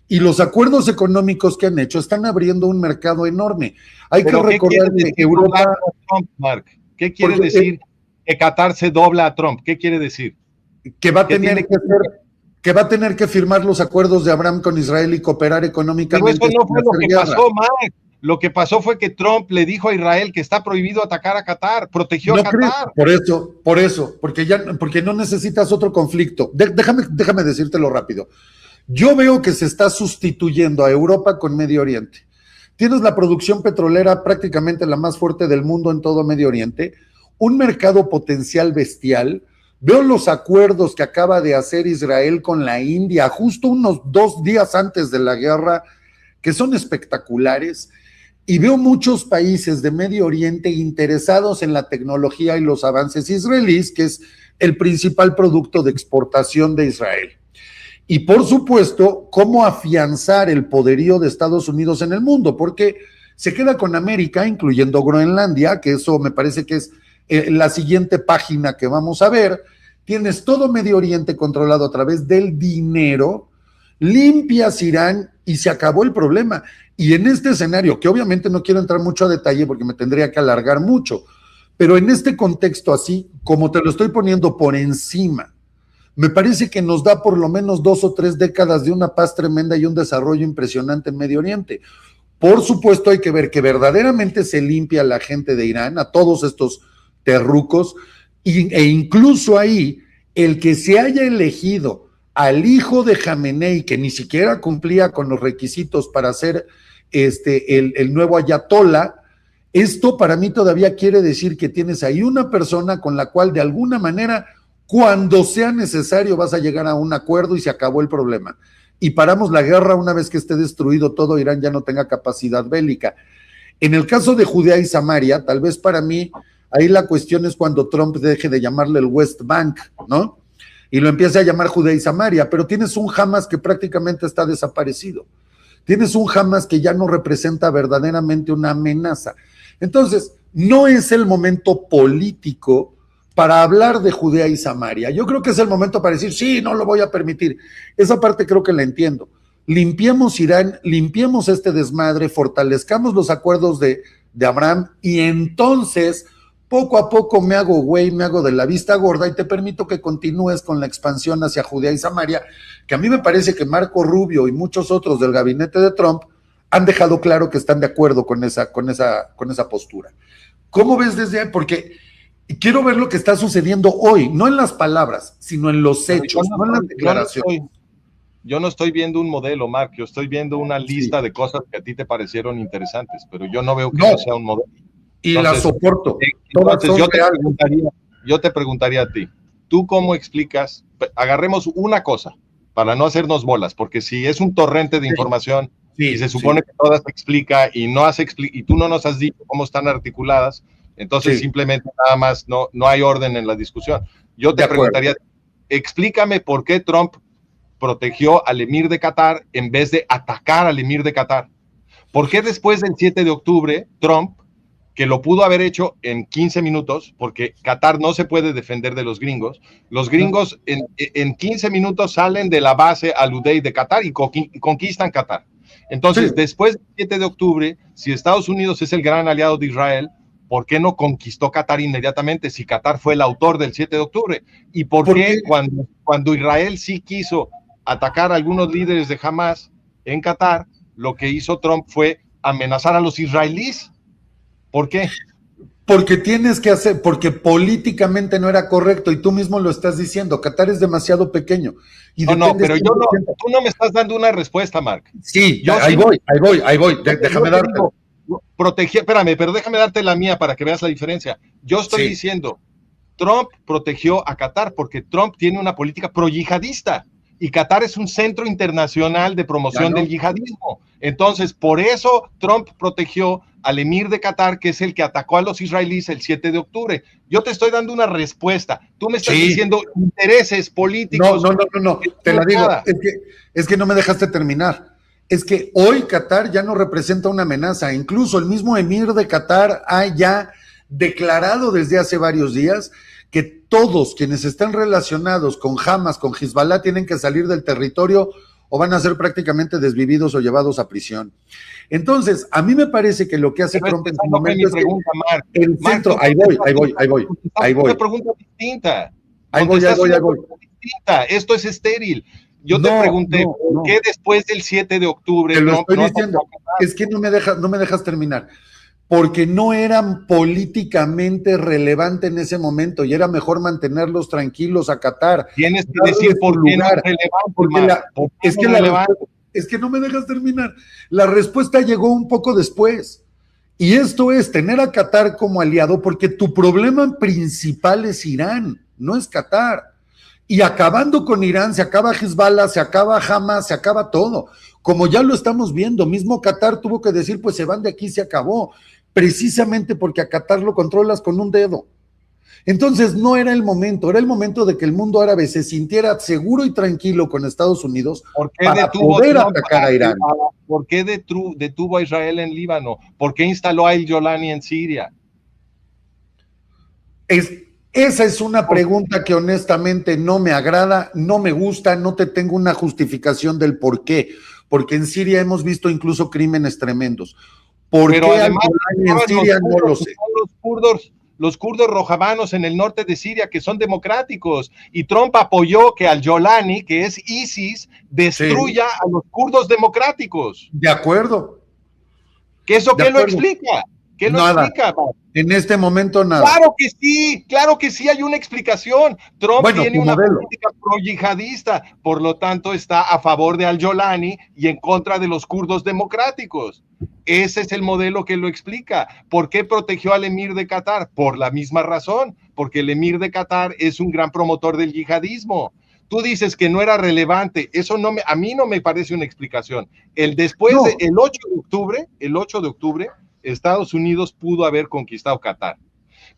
Y los acuerdos económicos que han hecho están abriendo un mercado enorme. Hay que recordar que Europa... Trump, Mark? ¿Qué quiere decir que Qatar se dobla a Trump? ¿Qué quiere decir? Que va a tener que firmar los acuerdos de Abraham con Israel y cooperar económicamente. Pero eso no fue lo que pasó, Mark. Lo que pasó fue que Trump le dijo a Israel que está prohibido atacar a Qatar, protegió a Qatar. Por eso, porque no necesitas otro conflicto. Déjame decírtelo rápido. Yo veo que se está sustituyendo a Europa con Medio Oriente. Tienes la producción petrolera prácticamente la más fuerte del mundo en todo Medio Oriente, un mercado potencial bestial. Veo los acuerdos que acaba de hacer Israel con la India justo unos 2 días antes de la guerra, que son espectaculares. Y veo muchos países de Medio Oriente interesados en la tecnología y los avances israelíes, que es el principal producto de exportación de Israel. Y por supuesto, cómo afianzar el poderío de Estados Unidos en el mundo, porque se queda con América, incluyendo Groenlandia, que eso me parece que es la siguiente página que vamos a ver. Tienes todo Medio Oriente controlado a través del dinero, limpias Irán y se acabó el problema. Y en este escenario, que obviamente no quiero entrar mucho a detalle porque me tendría que alargar mucho, pero en este contexto así, como te lo estoy poniendo por encima, me parece que nos da por lo menos 2 o 3 décadas de una paz tremenda y un desarrollo impresionante en Medio Oriente. Por supuesto, hay que ver que verdaderamente se limpia a la gente de Irán, a todos estos terrucos, e incluso ahí, el que se haya elegido al hijo de Jamenei, que ni siquiera cumplía con los requisitos para ser el nuevo ayatolá, esto para mí todavía quiere decir que tienes ahí una persona con la cual de alguna manera, cuando sea necesario, vas a llegar a un acuerdo y se acabó el problema. Y paramos la guerra una vez que esté destruido todo, Irán ya no tenga capacidad bélica. En el caso de Judea y Samaria, tal vez para mí, ahí la cuestión es cuando Trump deje de llamarle el West Bank, ¿no? Y lo empiece a llamar Judea y Samaria, pero tienes un Hamas que prácticamente está desaparecido. Tienes un Hamas que ya no representa verdaderamente una amenaza. Entonces, no es el momento político para hablar de Judea y Samaria. Yo creo que es el momento para decir, sí, no lo voy a permitir. Esa parte creo que la entiendo. Limpiemos Irán, limpiemos este desmadre, fortalezcamos los acuerdos de Abraham y entonces, poco a poco me hago güey, me hago de la vista gorda y te permito que continúes con la expansión hacia Judea y Samaria, que a mí me parece que Marco Rubio y muchos otros del gabinete de Trump han dejado claro que están de acuerdo con esa postura. ¿Cómo ves desde ahí? Porque quiero ver lo que está sucediendo hoy, no en las palabras, sino en los hechos, no en las declaraciones. Yo no estoy viendo un modelo, Mark, yo estoy viendo una lista de cosas que a ti te parecieron interesantes, pero yo no veo que eso sea un modelo. Y entonces, la soporto. Entonces yo te preguntaría a ti, ¿tú cómo explicas? Agarremos una cosa, para no hacernos bolas, porque si es un torrente de información y se supone que todas se explica y y tú no nos has dicho cómo están articuladas, entonces simplemente nada más no hay orden en la discusión. Yo te preguntaría, explícame por qué Trump protegió al emir de Qatar en vez de atacar al emir de Qatar. ¿Por qué después del 7 de octubre Trump, que lo pudo haber hecho en 15 minutos, porque Qatar no se puede defender de los gringos en 15 minutos salen de la base Al-Udeid de Qatar y conquistan Qatar? Entonces, después del 7 de octubre, si Estados Unidos es el gran aliado de Israel, ¿por qué no conquistó Qatar inmediatamente si Qatar fue el autor del 7 de octubre? ¿Y por qué cuando Israel sí quiso atacar a algunos líderes de Hamas en Qatar, lo que hizo Trump fue amenazar a los israelíes? ¿Por qué? Porque tienes que hacer, porque políticamente no era correcto y tú mismo lo estás diciendo, Qatar es demasiado pequeño. Y no, pero yo no, tú no me estás dando una respuesta, Mark. Sí, ahí voy, déjame darte. Espérame, pero déjame darte la mía para que veas la diferencia. Yo estoy diciendo, Trump protegió a Qatar porque Trump tiene una política pro-yihadista y Qatar es un centro internacional de promoción del yihadismo. Entonces, por eso Trump protegió al emir de Qatar, que es el que atacó a los israelíes el 7 de octubre. Yo te estoy dando una respuesta. Tú me estás diciendo intereses políticos. No, te la digo. Es que no me dejaste terminar. Es que hoy Qatar ya no representa una amenaza. Incluso el mismo emir de Qatar ha ya declarado desde hace varios días que todos quienes están relacionados con Hamas, con Hezbollah, tienen que salir del territorio o van a ser prácticamente desvividos o llevados a prisión. Entonces, a mí me parece que lo que hace Trump en este momento es que el centro, ahí voy. Una pregunta distinta. Ahí voy. Esto es estéril. Yo te pregunté, ¿por qué después del 7 de octubre? Te lo estoy diciendo, es que no me dejas terminar. Porque no eran políticamente relevante en ese momento y era mejor mantenerlos tranquilos a Qatar. Tienes que decir por qué no es relevante. Es que no me dejas terminar. La respuesta llegó un poco después. Y esto es tener a Qatar como aliado porque tu problema principal es Irán, no es Qatar. Y acabando con Irán, se acaba Hezbollah, se acaba Hamas, se acaba todo. Como ya lo estamos viendo, mismo Qatar tuvo que decir, pues se van de aquí, se acabó. Precisamente porque a Qatar lo controlas con un dedo. Entonces no era el momento, era el momento de que el mundo árabe se sintiera seguro y tranquilo con Estados Unidos para poder atacar a Irán. ¿Por qué detuvo a Israel en Líbano? ¿Por qué instaló a El Yolani en Siria? Esa es una pregunta que honestamente no me agrada, no me gusta, no te tengo una justificación del por qué, porque en Siria hemos visto incluso crímenes tremendos. Pero además en Siria no lo sé. Los kurdos rojavanos en el norte de Siria que son democráticos y Trump apoyó que al Yolani, que es ISIS, destruya a los kurdos democráticos. De acuerdo. ¿Qué lo explica? ¿Qué lo explica? En este momento nada. Claro que sí hay una explicación. Trump tiene una política pro-yihadista, por lo tanto está a favor de al-Yolani y en contra de los kurdos democráticos. Ese es el modelo que lo explica. ¿Por qué protegió al emir de Qatar? Por la misma razón, porque el emir de Qatar es un gran promotor del yihadismo. Tú dices que no era relevante, eso a mí no me parece una explicación. El 8 de octubre, Estados Unidos pudo haber conquistado Qatar.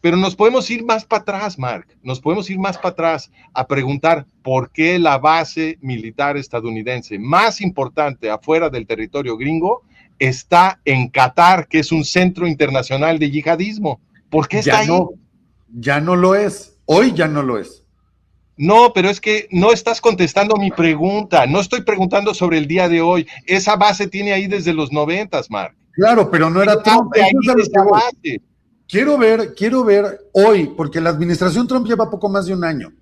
Pero nos podemos ir más para atrás, Mark. Nos podemos ir más para atrás a preguntar por qué la base militar estadounidense más importante afuera del territorio gringo está en Qatar, que es un centro internacional de yihadismo. ¿Por qué está ahí? Ya no lo es. Hoy ya no lo es. No, pero es que no estás contestando mi pregunta. No estoy preguntando sobre el día de hoy. Esa base tiene ahí desde los 90s, Mark. Claro, pero no era Trump. Quiero ver hoy, porque la administración Trump lleva poco más de un año.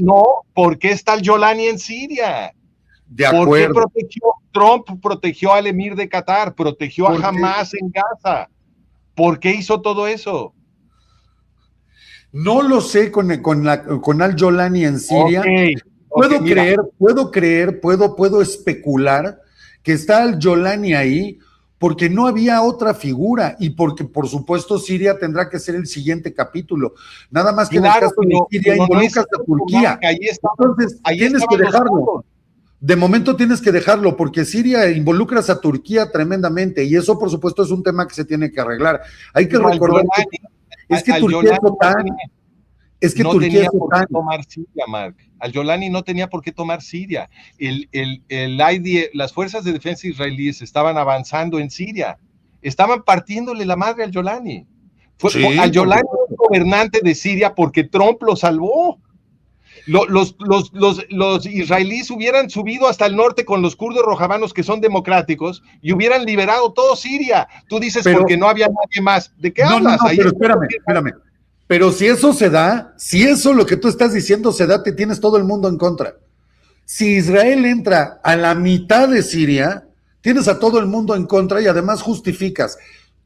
No, ¿por qué está el Yolani en Siria? De acuerdo. ¿Por qué Trump protegió al emir de Qatar, protegió a Hamas en Gaza? ¿Por qué hizo todo eso? No lo sé con al-Yolani en Siria. Puedo especular que está al-Yolani ahí porque no había otra figura y porque, por supuesto, Siria tendrá que ser el siguiente capítulo. Nada más que en el caso de Siria involucras a Turquía. Entonces, tienes que dejarlo. De momento tienes que dejarlo, porque Siria involucras a Turquía tremendamente y eso, por supuesto, es un tema que se tiene que arreglar. Hay que recordar que Turquía es OTAN. Es que Turquía es OTAN. Al-Yolani no tenía por qué tomar Siria. Las fuerzas de defensa israelíes estaban avanzando en Siria. Estaban partiéndole la madre al Yolani. Al-Yolani es gobernante de Siria porque Trump lo salvó. Los israelíes hubieran subido hasta el norte con los kurdos rojavanos que son democráticos y hubieran liberado todo Siria. Tú dices porque no había nadie más. ¿De qué hablas? Pero espérame. Pero si eso se da, si eso lo que tú estás diciendo se da, te tienes todo el mundo en contra. Si Israel entra a la mitad de Siria, tienes a todo el mundo en contra y además justificas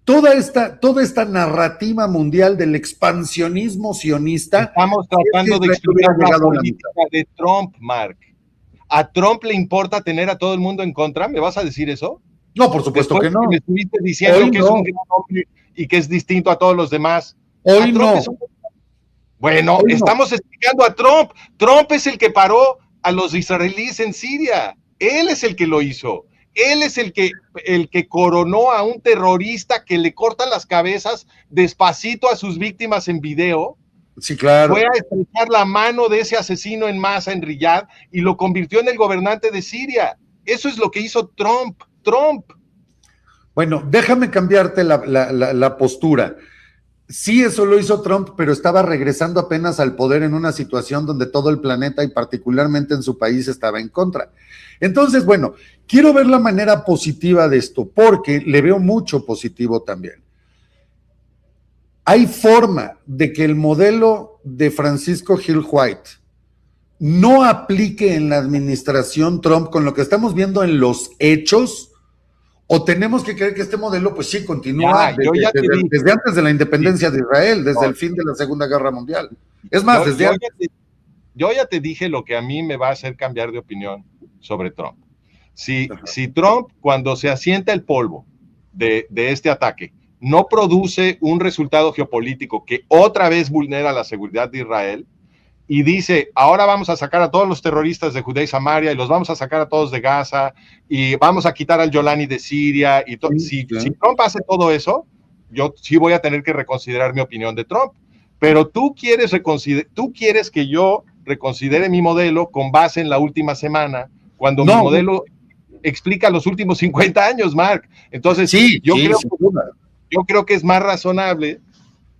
toda esta narrativa mundial del expansionismo sionista. Estamos tratando de explicar la política de Trump, Mark. ¿A Trump le importa tener a todo el mundo en contra? ¿Me vas a decir eso? No, por supuesto Después que no. Me estuviste diciendo hoy que no. Es un gran hombre y que es distinto a todos los demás. Hoy no. Bueno, hoy estamos explicando a Trump. Trump es el que paró a los israelíes en Siria. Él es el que lo hizo. Él es el que coronó a un terrorista que le corta las cabezas despacito a sus víctimas en video. Sí, claro. Fue a estrechar la mano de ese asesino en masa en Riyadh y lo convirtió en el gobernante de Siria. Eso es lo que hizo Trump. Bueno, déjame cambiarte la postura. Sí, eso lo hizo Trump, pero estaba regresando apenas al poder en una situación donde todo el planeta y particularmente en su país estaba en contra. Entonces, bueno, quiero ver la manera positiva de esto, porque le veo mucho positivo también. Hay forma de que el modelo de Francisco Gil White no aplique en la administración Trump con lo que estamos viendo en los hechos, o tenemos que creer que este modelo, pues sí, continúa desde antes de la independencia de Israel, desde el fin de la Segunda Guerra Mundial. Es más, desde antes. Yo ya te dije lo que a mí me va a hacer cambiar de opinión sobre Trump. Si Trump, cuando se asienta el polvo de este ataque, no produce un resultado geopolítico que otra vez vulnera la seguridad de Israel, y dice, ahora vamos a sacar a todos los terroristas de Judea y Samaria y los vamos a sacar a todos de Gaza y vamos a quitar al Yolani de Siria. Y si Trump hace todo eso, yo sí voy a tener que reconsiderar mi opinión de Trump. Pero tú quieres que yo reconsidere mi modelo con base en la última semana, cuando mi modelo explica los últimos 50 años, Mark. Entonces, yo creo que es más razonable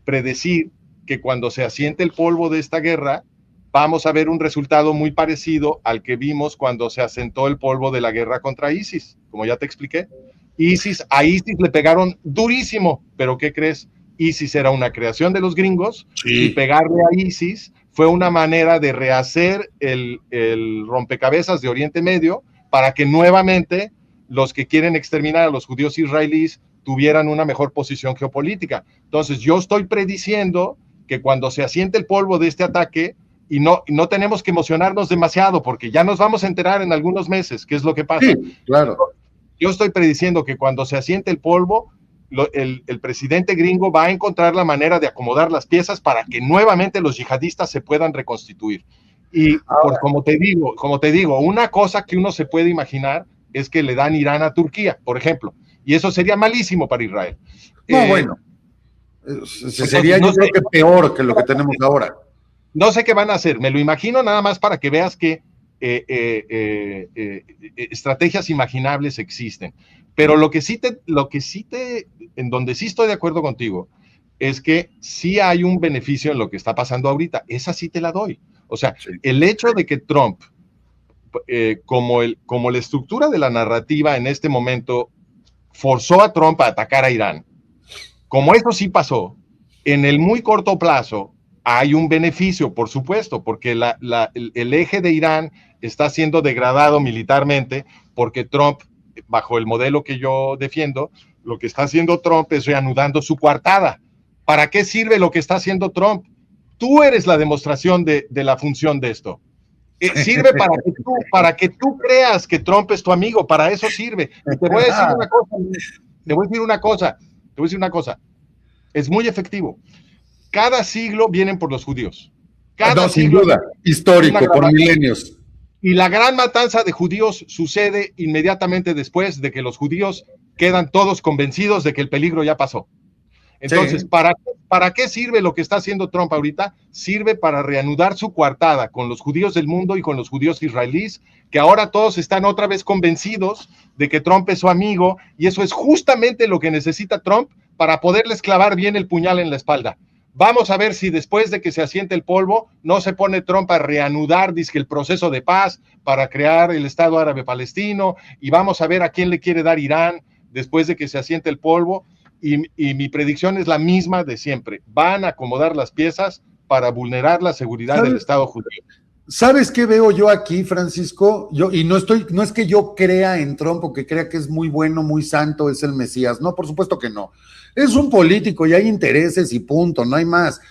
predecir que cuando se asiente el polvo de esta guerra, vamos a ver un resultado muy parecido al que vimos cuando se asentó el polvo de la guerra contra ISIS, como ya te expliqué. A ISIS le pegaron durísimo, pero ¿qué crees? ISIS era una creación de los gringos, y pegarle a ISIS fue una manera de rehacer el rompecabezas de Oriente Medio para que nuevamente los que quieren exterminar a los judíos israelíes tuvieran una mejor posición geopolítica. Entonces, yo estoy prediciendo que cuando se asiente el polvo de este ataque, y no tenemos que emocionarnos demasiado, porque ya nos vamos a enterar en algunos meses qué es lo que pasa. Sí, claro. Yo estoy prediciendo que cuando se asiente el polvo, el presidente gringo va a encontrar la manera de acomodar las piezas para que nuevamente los yihadistas se puedan reconstituir. Y como te digo, una cosa que uno se puede imaginar es que le dan Irán a Turquía, por ejemplo, y eso sería malísimo para Israel. Bueno, sería yo creo que peor que lo que tenemos ahora. No sé qué van a hacer, me lo imagino nada más para que veas que estrategias imaginables existen. Pero en donde sí estoy de acuerdo contigo, es que sí hay un beneficio en lo que está pasando ahorita. Esa sí te la doy. O sea, el hecho de que Trump, como la estructura de la narrativa en este momento, forzó a Trump a atacar a Irán, como eso sí pasó, en el muy corto plazo hay un beneficio, por supuesto, porque el eje de Irán está siendo degradado militarmente, porque Trump, bajo el modelo que yo defiendo, lo que está haciendo Trump es reanudando su coartada. ¿Para qué sirve lo que está haciendo Trump? Tú eres la demostración de la función de esto. Sirve para que tú creas que Trump es tu amigo, para eso sirve. Y te voy a decir una cosa, es muy efectivo. Cada siglo vienen por los judíos. Sin duda, histórico, por milenios. Y la gran matanza de judíos sucede inmediatamente después de que los judíos quedan todos convencidos de que el peligro ya pasó. Entonces, ¿para qué sirve lo que está haciendo Trump ahorita? Sirve para reanudar su coartada con los judíos del mundo y con los judíos israelíes, que ahora todos están otra vez convencidos de que Trump es su amigo, y eso es justamente lo que necesita Trump para poderles clavar bien el puñal en la espalda. Vamos a ver si después de que se asiente el polvo, no se pone Trump a reanudar el proceso de paz para crear el Estado Árabe Palestino, y vamos a ver a quién le quiere dar Irán después de que se asiente el polvo. Y mi predicción es la misma de siempre. Van a acomodar las piezas para vulnerar la seguridad del Estado judío. ¿Sabes qué veo yo aquí, Francisco? Y no es que yo crea en Trump o que crea que es muy bueno, muy santo, es el Mesías. No, por supuesto que no. Es un político y hay intereses y punto, no hay más.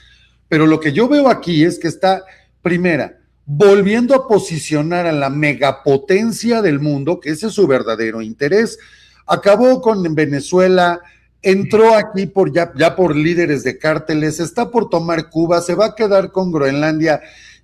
Pero lo que yo veo aquí es que está, primera, volviendo a posicionar a la megapotencia del mundo, que ese es su verdadero interés. Acabó con Venezuela, entró aquí ya por líderes de cárteles, está por tomar Cuba, se va a quedar con Groenlandia,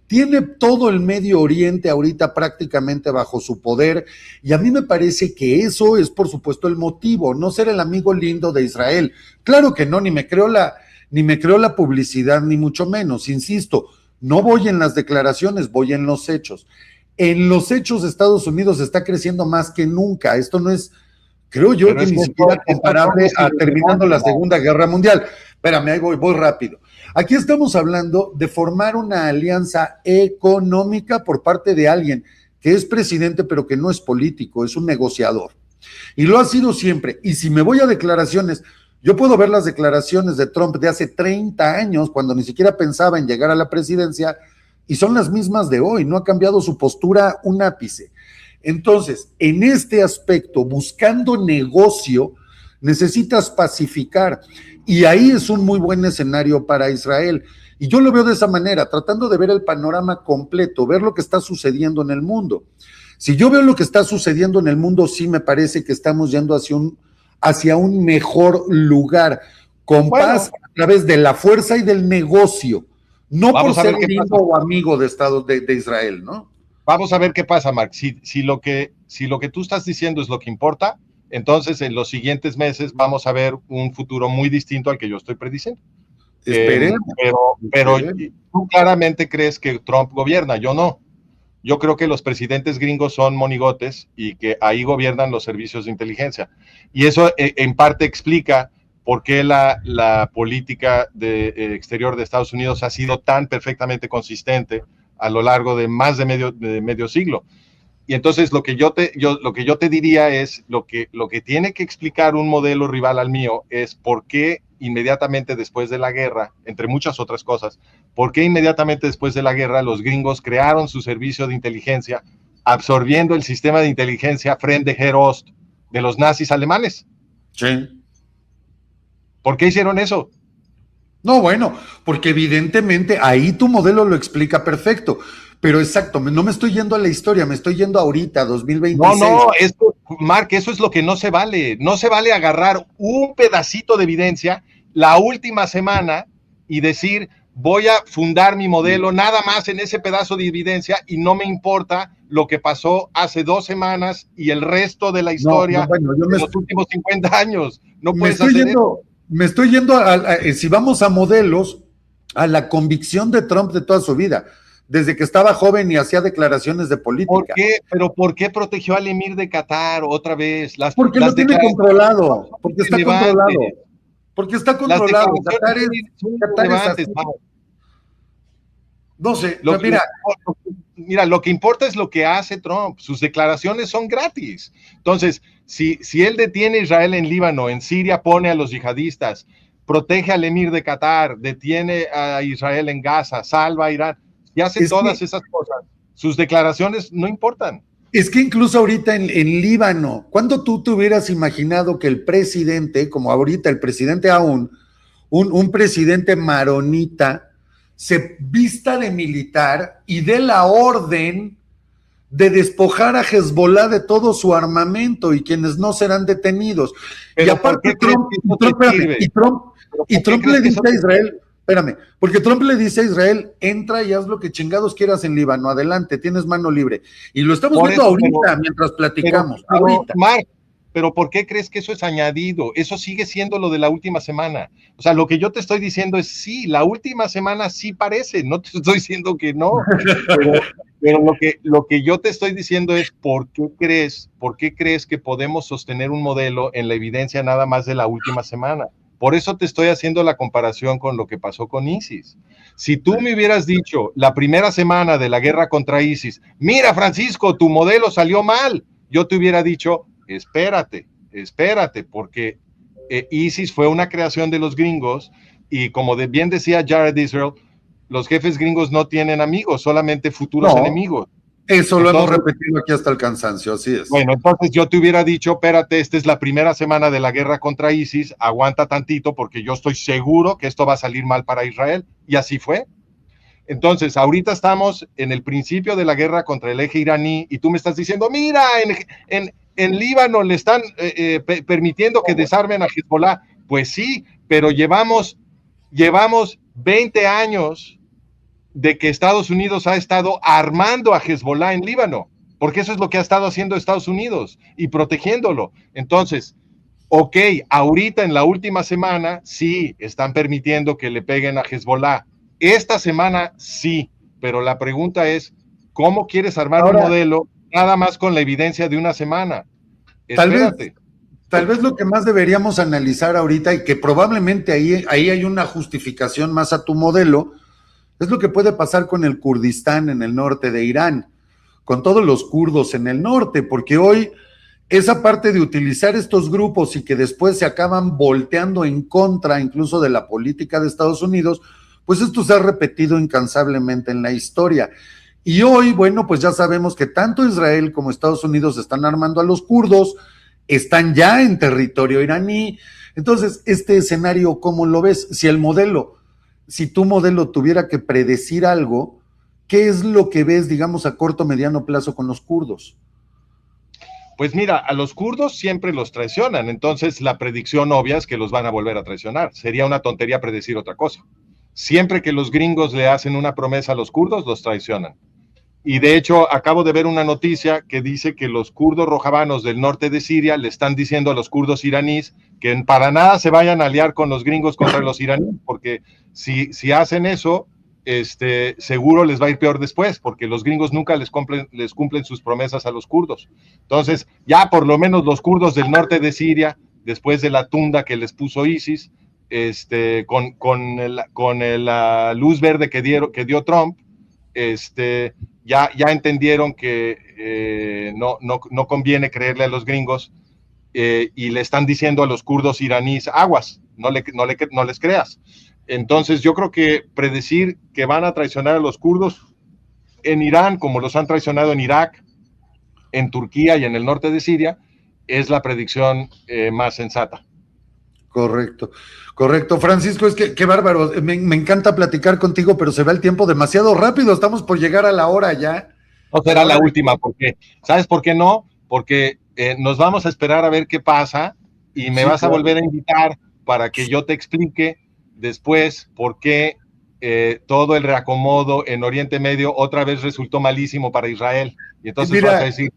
tiene todo el Medio Oriente ahorita prácticamente bajo su poder, y a mí me parece que eso es, por supuesto, el motivo, no ser el amigo lindo de Israel. Claro que no, ni me creo la publicidad, ni mucho menos, insisto, no voy en las declaraciones, voy en los hechos. En los hechos, Estados Unidos está creciendo más que nunca. Esto no es, creo yo, que ni siquiera comparable a terminando la Segunda Guerra Mundial. Espérame, ahí voy rápido. Aquí estamos hablando de formar una alianza económica por parte de alguien que es presidente, pero que no es político, es un negociador. Y lo ha sido siempre. Y si me voy a declaraciones, yo puedo ver las declaraciones de Trump de hace 30 años, cuando ni siquiera pensaba en llegar a la presidencia, y son las mismas de hoy, no ha cambiado su postura un ápice. Entonces, en este aspecto, buscando negocio, necesitas pacificar, y ahí es un muy buen escenario para Israel. Y yo lo veo de esa manera, tratando de ver el panorama completo, ver lo que está sucediendo en el mundo. Si yo veo lo que está sucediendo en el mundo, sí me parece que estamos yendo hacia un mejor lugar, con paz a través de la fuerza y del negocio, no por ser lindo o amigo de Israel, ¿no? Vamos a ver qué pasa, Mark. Si lo que tú estás diciendo es lo que importa, entonces en los siguientes meses vamos a ver un futuro muy distinto al que yo estoy prediciendo. Esperemos. Pero tú claramente crees que Trump gobierna, yo no. Yo creo que los presidentes gringos son monigotes y que ahí gobiernan los servicios de inteligencia. Y eso en parte explica por qué la política exterior de Estados Unidos ha sido tan perfectamente consistente a lo largo de más de medio siglo. Y entonces lo que yo te diría es, lo que tiene que explicar un modelo rival al mío es por qué inmediatamente después de la guerra, entre muchas otras cosas, por qué inmediatamente después de la guerra los gringos crearon su servicio de inteligencia absorbiendo el sistema de inteligencia Fremde Heer Ost de los nazis alemanes. Sí. ¿Por qué hicieron eso? No, bueno, porque evidentemente ahí tu modelo lo explica perfecto. Pero exacto, no me estoy yendo a la historia, me estoy yendo ahorita, 2026. No, Mark, eso es lo que no se vale. No se vale agarrar un pedacito de evidencia la última semana y decir, voy a fundar mi modelo nada más en ese pedazo de evidencia y no me importa lo que pasó hace 2 semanas y el resto de la historia de los últimos 50 años. No puedes hacer eso. Me estoy yendo, si vamos a modelos, a la convicción de Trump de toda su vida, desde que estaba joven y hacía declaraciones de política. ¿Por qué? ¿Pero por qué protegió al emir de Qatar otra vez? Porque lo tiene controlado, porque está controlado. Porque está controlado. Qatar es no sé, mira, lo que importa es lo que hace Trump. Sus declaraciones son gratis. Entonces, si él detiene a Israel en Líbano, en Siria pone a los yihadistas, protege al emir de Qatar, detiene a Israel en Gaza, salva a Irán, y hace todas esas cosas, sus declaraciones no importan. Es que incluso ahorita en Líbano, ¿cuándo tú te hubieras imaginado que el presidente, como ahorita el presidente aún, un presidente maronita, se vista de militar y dé la orden de despojar a Hezbollah de todo su armamento y quienes no serán detenidos? Pero y aparte Trump le dice a Israel, espérame, porque Trump le dice a Israel, entra y haz lo que chingados quieras en Líbano, adelante, tienes mano libre. Y lo estamos viendo ahorita, mientras platicamos. Ahorita. Mark, pero ¿por qué crees que eso es añadido? Eso sigue siendo lo de la última semana. O sea, lo que yo te estoy diciendo es sí, la última semana sí parece, no te estoy diciendo que no, pero lo que yo te estoy diciendo es ¿por qué crees que podemos sostener un modelo en la evidencia nada más de la última semana? Por eso te estoy haciendo la comparación con lo que pasó con ISIS. Si tú me hubieras dicho la primera semana de la guerra contra ISIS, mira Francisco, tu modelo salió mal, yo te hubiera dicho, espérate, porque ISIS fue una creación de los gringos y como bien decía Jared Israel, los jefes gringos no tienen amigos, solamente futuros enemigos. Eso lo hemos repetido aquí hasta el cansancio, así es. Bueno, entonces yo te hubiera dicho, espérate, esta es la primera semana de la guerra contra ISIS, aguanta tantito porque yo estoy seguro que esto va a salir mal para Israel, y así fue. Entonces, ahorita estamos en el principio de la guerra contra el eje iraní, y tú me estás diciendo, mira, en Líbano le están permitiendo que desarmen a Hezbollah. Pues sí, pero llevamos 20 años de que Estados Unidos ha estado armando a Hezbollah en Líbano, porque eso es lo que ha estado haciendo Estados Unidos y protegiéndolo. Entonces, ok, ahorita en la última semana sí están permitiendo que le peguen a Hezbollah. Esta semana sí, pero la pregunta es, ¿cómo quieres armar un modelo nada más con la evidencia de una semana? Espérate. Tal vez lo que más deberíamos analizar ahorita, y que probablemente ahí hay una justificación más a tu modelo, es lo que puede pasar con el Kurdistán en el norte de Irán, con todos los kurdos en el norte, porque hoy esa parte de utilizar estos grupos y que después se acaban volteando en contra incluso de la política de Estados Unidos, pues esto se ha repetido incansablemente en la historia. Y hoy, bueno, pues ya sabemos que tanto Israel como Estados Unidos están armando a los kurdos, están ya en territorio iraní. Entonces, este escenario, ¿cómo lo ves? Si tu modelo tuviera que predecir algo, ¿qué es lo que ves, digamos, a corto, mediano plazo con los kurdos? Pues mira, a los kurdos siempre los traicionan, entonces la predicción obvia es que los van a volver a traicionar. Sería una tontería predecir otra cosa. Siempre que los gringos le hacen una promesa a los kurdos, los traicionan. Y de hecho, acabo de ver una noticia que dice que los kurdos rojavanos del norte de Siria le están diciendo a los kurdos iraníes que para nada se vayan a aliar con los gringos contra los iraníes, porque si hacen eso, seguro les va a ir peor después, porque los gringos nunca les cumplen sus promesas a los kurdos. Entonces, ya por lo menos los kurdos del norte de Siria, después de la tunda que les puso ISIS, con la luz verde que dio Trump, ya entendieron que no conviene creerle a los gringos, y le están diciendo a los kurdos iraníes, aguas, no les creas. Entonces yo creo que predecir que van a traicionar a los kurdos en Irán, como los han traicionado en Irak, en Turquía y en el norte de Siria, es la predicción más sensata. Correcto. Francisco, es que qué bárbaro, me encanta platicar contigo, pero se va el tiempo demasiado rápido, estamos por llegar a la hora ya. No será la última, porque, ¿sabes por qué no? Porque nos vamos a esperar a ver qué pasa, y me vas a volver a invitar para que yo te explique después por qué todo el reacomodo en Oriente Medio otra vez resultó malísimo para Israel. Y entonces vas a decir...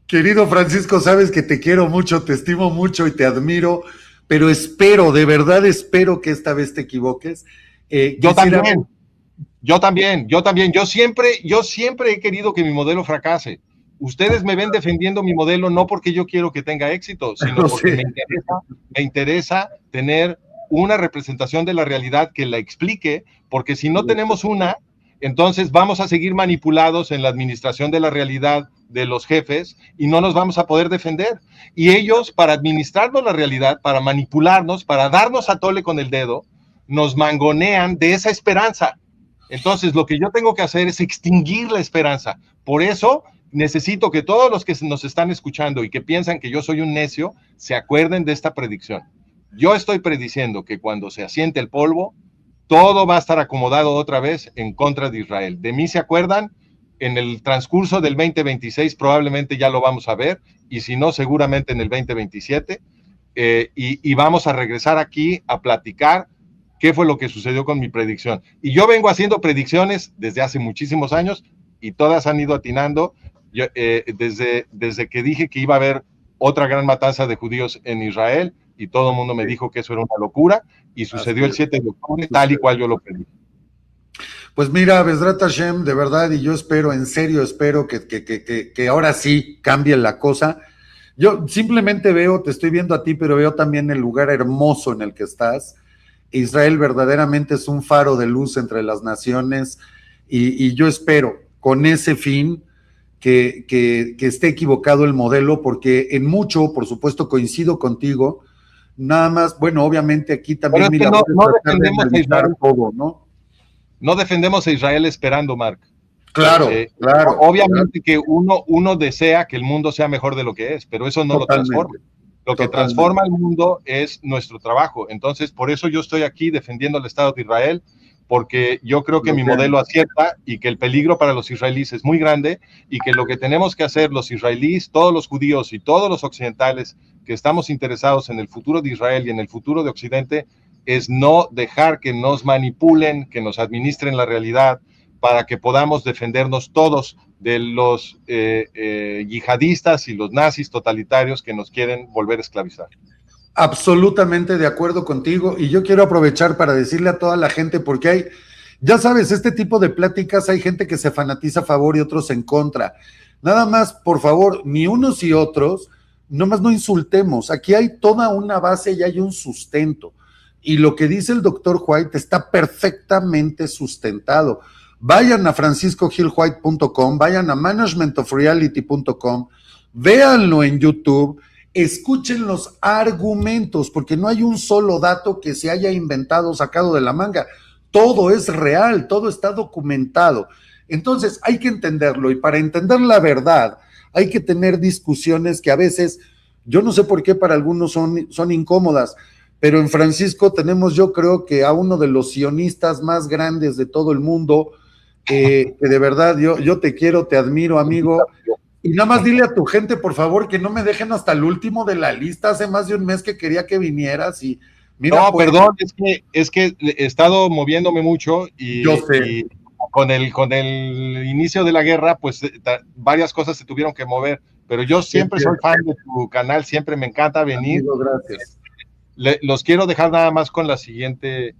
Querido Francisco, sabes que te quiero mucho, te estimo mucho y te admiro, pero de verdad espero que esta vez te equivoques. Yo también. Yo siempre he querido que mi modelo fracase. Ustedes me ven defendiendo mi modelo no porque yo quiero que tenga éxito, sino porque me interesa tener una representación de la realidad que la explique, porque si no tenemos una, entonces vamos a seguir manipulados en la administración de la realidad de los jefes y no nos vamos a poder defender. Y ellos, para administrarnos la realidad, para manipularnos, para darnos a tole con el dedo, nos mangonean de esa esperanza. Entonces, lo que yo tengo que hacer es extinguir la esperanza. Por eso, necesito que todos los que nos están escuchando y que piensan que yo soy un necio, se acuerden de esta predicción. Yo estoy prediciendo que cuando se asiente el polvo, todo va a estar acomodado otra vez en contra de Israel. De mí se acuerdan, en el transcurso del 2026 probablemente ya lo vamos a ver, y si no, seguramente en el 2027, y vamos a regresar aquí a platicar qué fue lo que sucedió con mi predicción. Y yo vengo haciendo predicciones desde hace muchísimos años, y todas han ido atinando. Yo, desde que dije que iba a haber otra gran matanza de judíos en Israel, y todo el mundo me dijo que eso era una locura, y sucedió el 7 de octubre, tal y cual yo lo pedí. Pues mira, Bezrat Hashem, de verdad, y yo espero, en serio, espero que ahora sí cambie la cosa. Yo simplemente te estoy viendo a ti, pero veo también el lugar hermoso en el que estás. Israel verdaderamente es un faro de luz entre las naciones, y yo espero, con ese fin, que esté equivocado el modelo, porque en mucho, por supuesto, coincido contigo. Nada más, bueno, obviamente aquí también no defendemos a Israel todo, ¿no? no defendemos a Israel esperando, Mark. Claro, claro. Obviamente que uno desea que el mundo sea mejor de lo que es, pero eso no lo transforma. Lo que transforma el mundo es nuestro trabajo. Entonces, por eso yo estoy aquí defendiendo el Estado de Israel, porque yo creo que mi modelo acierta y que el peligro para los israelíes es muy grande y que lo que tenemos que hacer los israelíes, todos los judíos y todos los occidentales que estamos interesados en el futuro de Israel y en el futuro de Occidente es no dejar que nos manipulen, que nos administren la realidad, para que podamos defendernos todos de los yihadistas y los nazis totalitarios que nos quieren volver a esclavizar. Absolutamente de acuerdo contigo, y yo quiero aprovechar para decirle a toda la gente, porque hay, ya sabes, este tipo de pláticas, hay gente que se fanatiza a favor y otros en contra. Nada más, por favor, ni unos y otros, nomás no insultemos. Aquí hay toda una base y hay un sustento, y lo que dice el doctor White está perfectamente sustentado. Vayan a franciscogilwhite.com, vayan a managementofreality.com, véanlo en YouTube, escuchen los argumentos, porque no hay un solo dato que se haya inventado, sacado de la manga. Todo es real, todo está documentado. Entonces hay que entenderlo, y para entender la verdad hay que tener discusiones que a veces, yo no sé por qué para algunos son incómodas, pero en Francisco tenemos, yo creo que a uno de los sionistas más grandes de todo el mundo, que de verdad yo te quiero, te admiro, amigo, y nada más dile a tu gente, por favor, que no me dejen hasta el último de la lista. Hace más de un mes que quería que vinieras y mira. No, pues, perdón, es que he estado moviéndome mucho y, yo sé. Y con el inicio de la guerra, pues varias cosas se tuvieron que mover, pero yo siempre soy fan de tu canal, siempre me encanta venir. Amigo, gracias. Los quiero dejar nada más con la siguiente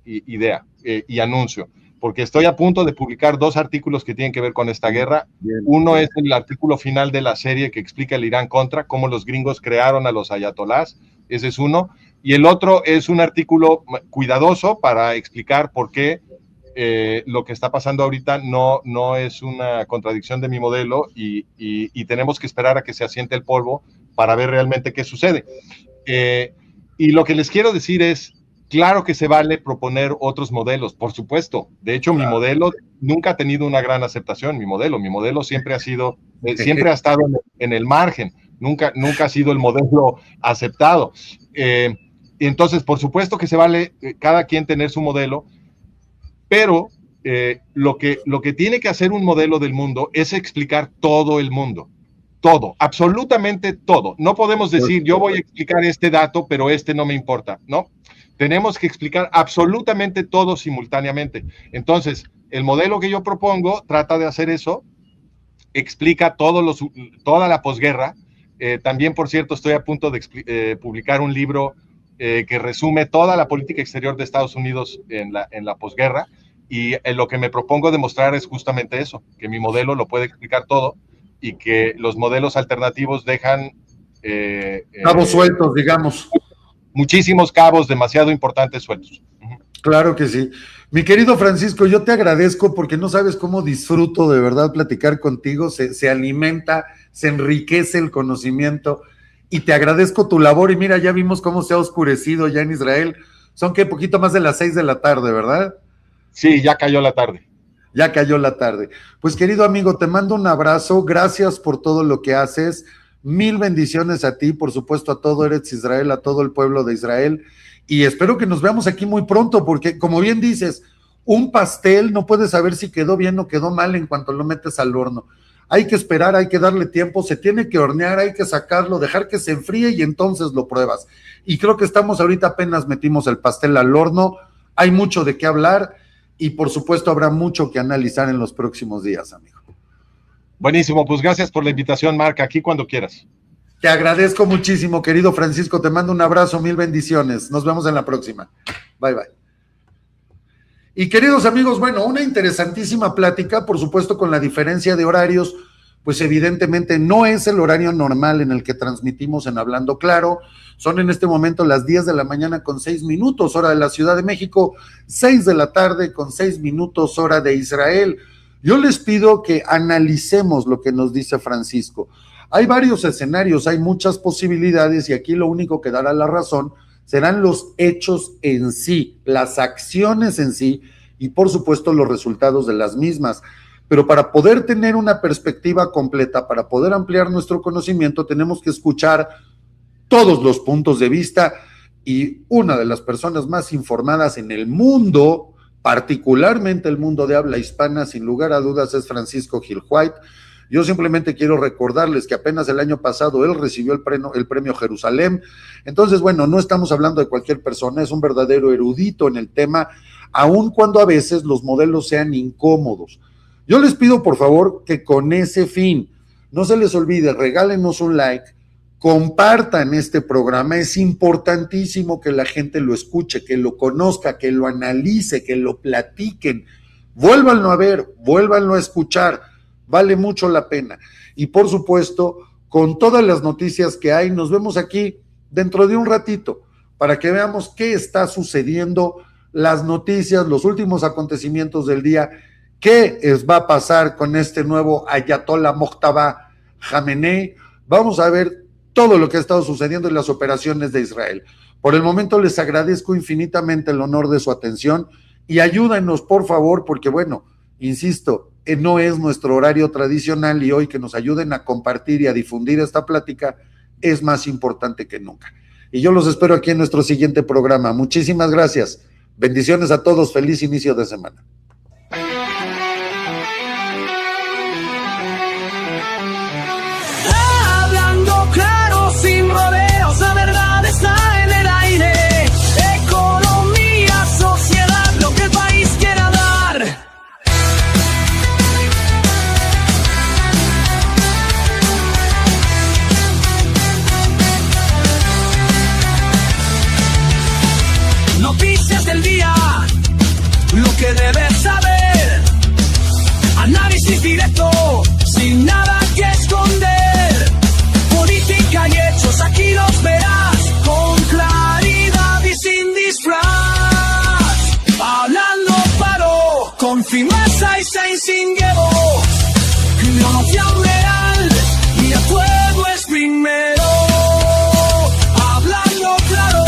idea y anuncio, porque estoy a punto de publicar 2 artículos que tienen que ver con esta guerra. Uno es el artículo final de la serie que explica el Irán Contra, cómo los gringos crearon a los ayatolás, ese es uno, y el otro es un artículo cuidadoso para explicar por qué lo que está pasando ahorita no es una contradicción de mi modelo y tenemos que esperar a que se asiente el polvo para ver realmente qué sucede. Y lo que les quiero decir es, claro que se vale proponer otros modelos, por supuesto. De hecho, mi modelo nunca ha tenido una gran aceptación. Mi modelo siempre ha sido, siempre ha estado en el margen. Nunca ha sido el modelo aceptado. Entonces, por supuesto que se vale cada quien tener su modelo, pero lo que tiene que hacer un modelo del mundo es explicar todo el mundo. Todo, absolutamente todo. No podemos decir, yo voy a explicar este dato, pero este no me importa, ¿no? Tenemos que explicar absolutamente todo simultáneamente. Entonces, el modelo que yo propongo trata de hacer eso, explica toda la posguerra. También, por cierto, estoy a punto de publicar un libro que resume toda la política exterior de Estados Unidos en la posguerra, y lo que me propongo demostrar es justamente eso, que mi modelo lo puede explicar todo y que los modelos alternativos dejan cabos sueltos, digamos. Muchísimos cabos demasiado importantes sueltos. Claro que sí. Mi querido Francisco, yo te agradezco porque no sabes cómo disfruto de verdad platicar contigo, se alimenta, se enriquece el conocimiento, y te agradezco tu labor. Y mira, ya vimos cómo se ha oscurecido ya en Israel. Son que poquito más de las 6 de la tarde, ¿verdad? Sí, ya cayó la tarde. Ya cayó la tarde. Pues querido amigo, te mando un abrazo, gracias por todo lo que haces, 1000 bendiciones a ti, por supuesto a todo Eretz Israel, a todo el pueblo de Israel, y espero que nos veamos aquí muy pronto, porque como bien dices, un pastel no puedes saber si quedó bien o quedó mal en cuanto lo metes al horno. Hay que esperar, hay que darle tiempo, se tiene que hornear, hay que sacarlo, dejar que se enfríe y entonces lo pruebas. Y creo que estamos ahorita, apenas metimos el pastel al horno, hay mucho de qué hablar, y por supuesto habrá mucho que analizar en los próximos días, amigo. Buenísimo, pues gracias por la invitación, Marc, aquí cuando quieras. Te agradezco muchísimo, querido Francisco, te mando un abrazo, 1000 bendiciones, nos vemos en la próxima. Bye, bye. Y queridos amigos, bueno, una interesantísima plática, por supuesto con la diferencia de horarios, pues evidentemente no es el horario normal en el que transmitimos en Hablando Claro. Son en este momento las 10 de la mañana con 6 minutos, hora de la Ciudad de México, 6 de la tarde con 6 minutos, hora de Israel. Yo les pido que analicemos lo que nos dice Francisco. Hay varios escenarios, hay muchas posibilidades, y aquí lo único que dará la razón serán los hechos en sí, las acciones en sí, y por supuesto los resultados de las mismas. Pero para poder tener una perspectiva completa, para poder ampliar nuestro conocimiento, tenemos que escuchar todos los puntos de vista, y una de las personas más informadas en el mundo, particularmente el mundo de habla hispana, sin lugar a dudas, es Francisco Gil White. Yo simplemente quiero recordarles que apenas el año pasado él recibió el premio Jerusalén. Entonces, bueno, no estamos hablando de cualquier persona, es un verdadero erudito en el tema, aun cuando a veces los modelos sean incómodos. Yo les pido, por favor, que con ese fin, no se les olvide, regálenos un like, compartan este programa. Es importantísimo que la gente lo escuche, que lo conozca, que lo analice, que lo platiquen. Vuélvanlo a ver, vuélvanlo a escuchar, vale mucho la pena. Y por supuesto, con todas las noticias que hay, nos vemos aquí dentro de un ratito para que veamos qué está sucediendo, las noticias, los últimos acontecimientos del día. ¿Qué va a pasar con este nuevo Ayatollah Mojtaba Jamenei? Vamos a ver todo lo que ha estado sucediendo en las operaciones de Israel. Por el momento les agradezco infinitamente el honor de su atención y ayúdenos, por favor, porque bueno, insisto, no es nuestro horario tradicional y hoy que nos ayuden a compartir y a difundir esta plática es más importante que nunca. Y yo los espero aquí en nuestro siguiente programa. Muchísimas gracias. Bendiciones a todos. Feliz inicio de semana. Sin rodeos, la verdad está en el aire. Economía, sociedad, lo que el país quiera dar. Noticias del día, lo que debes saber. Análisis directo, sin nada que esconder. Política y hechos, aquí los verás con claridad y sin disfraz. Hablando paro, con firmeza y sin miedo. Ideología real y el pueblo es primero. Hablando claro.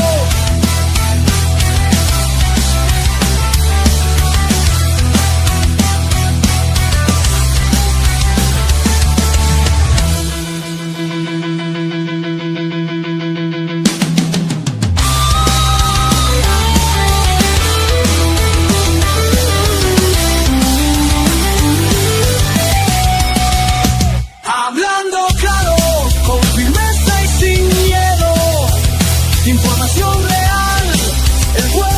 Información real, el pueblo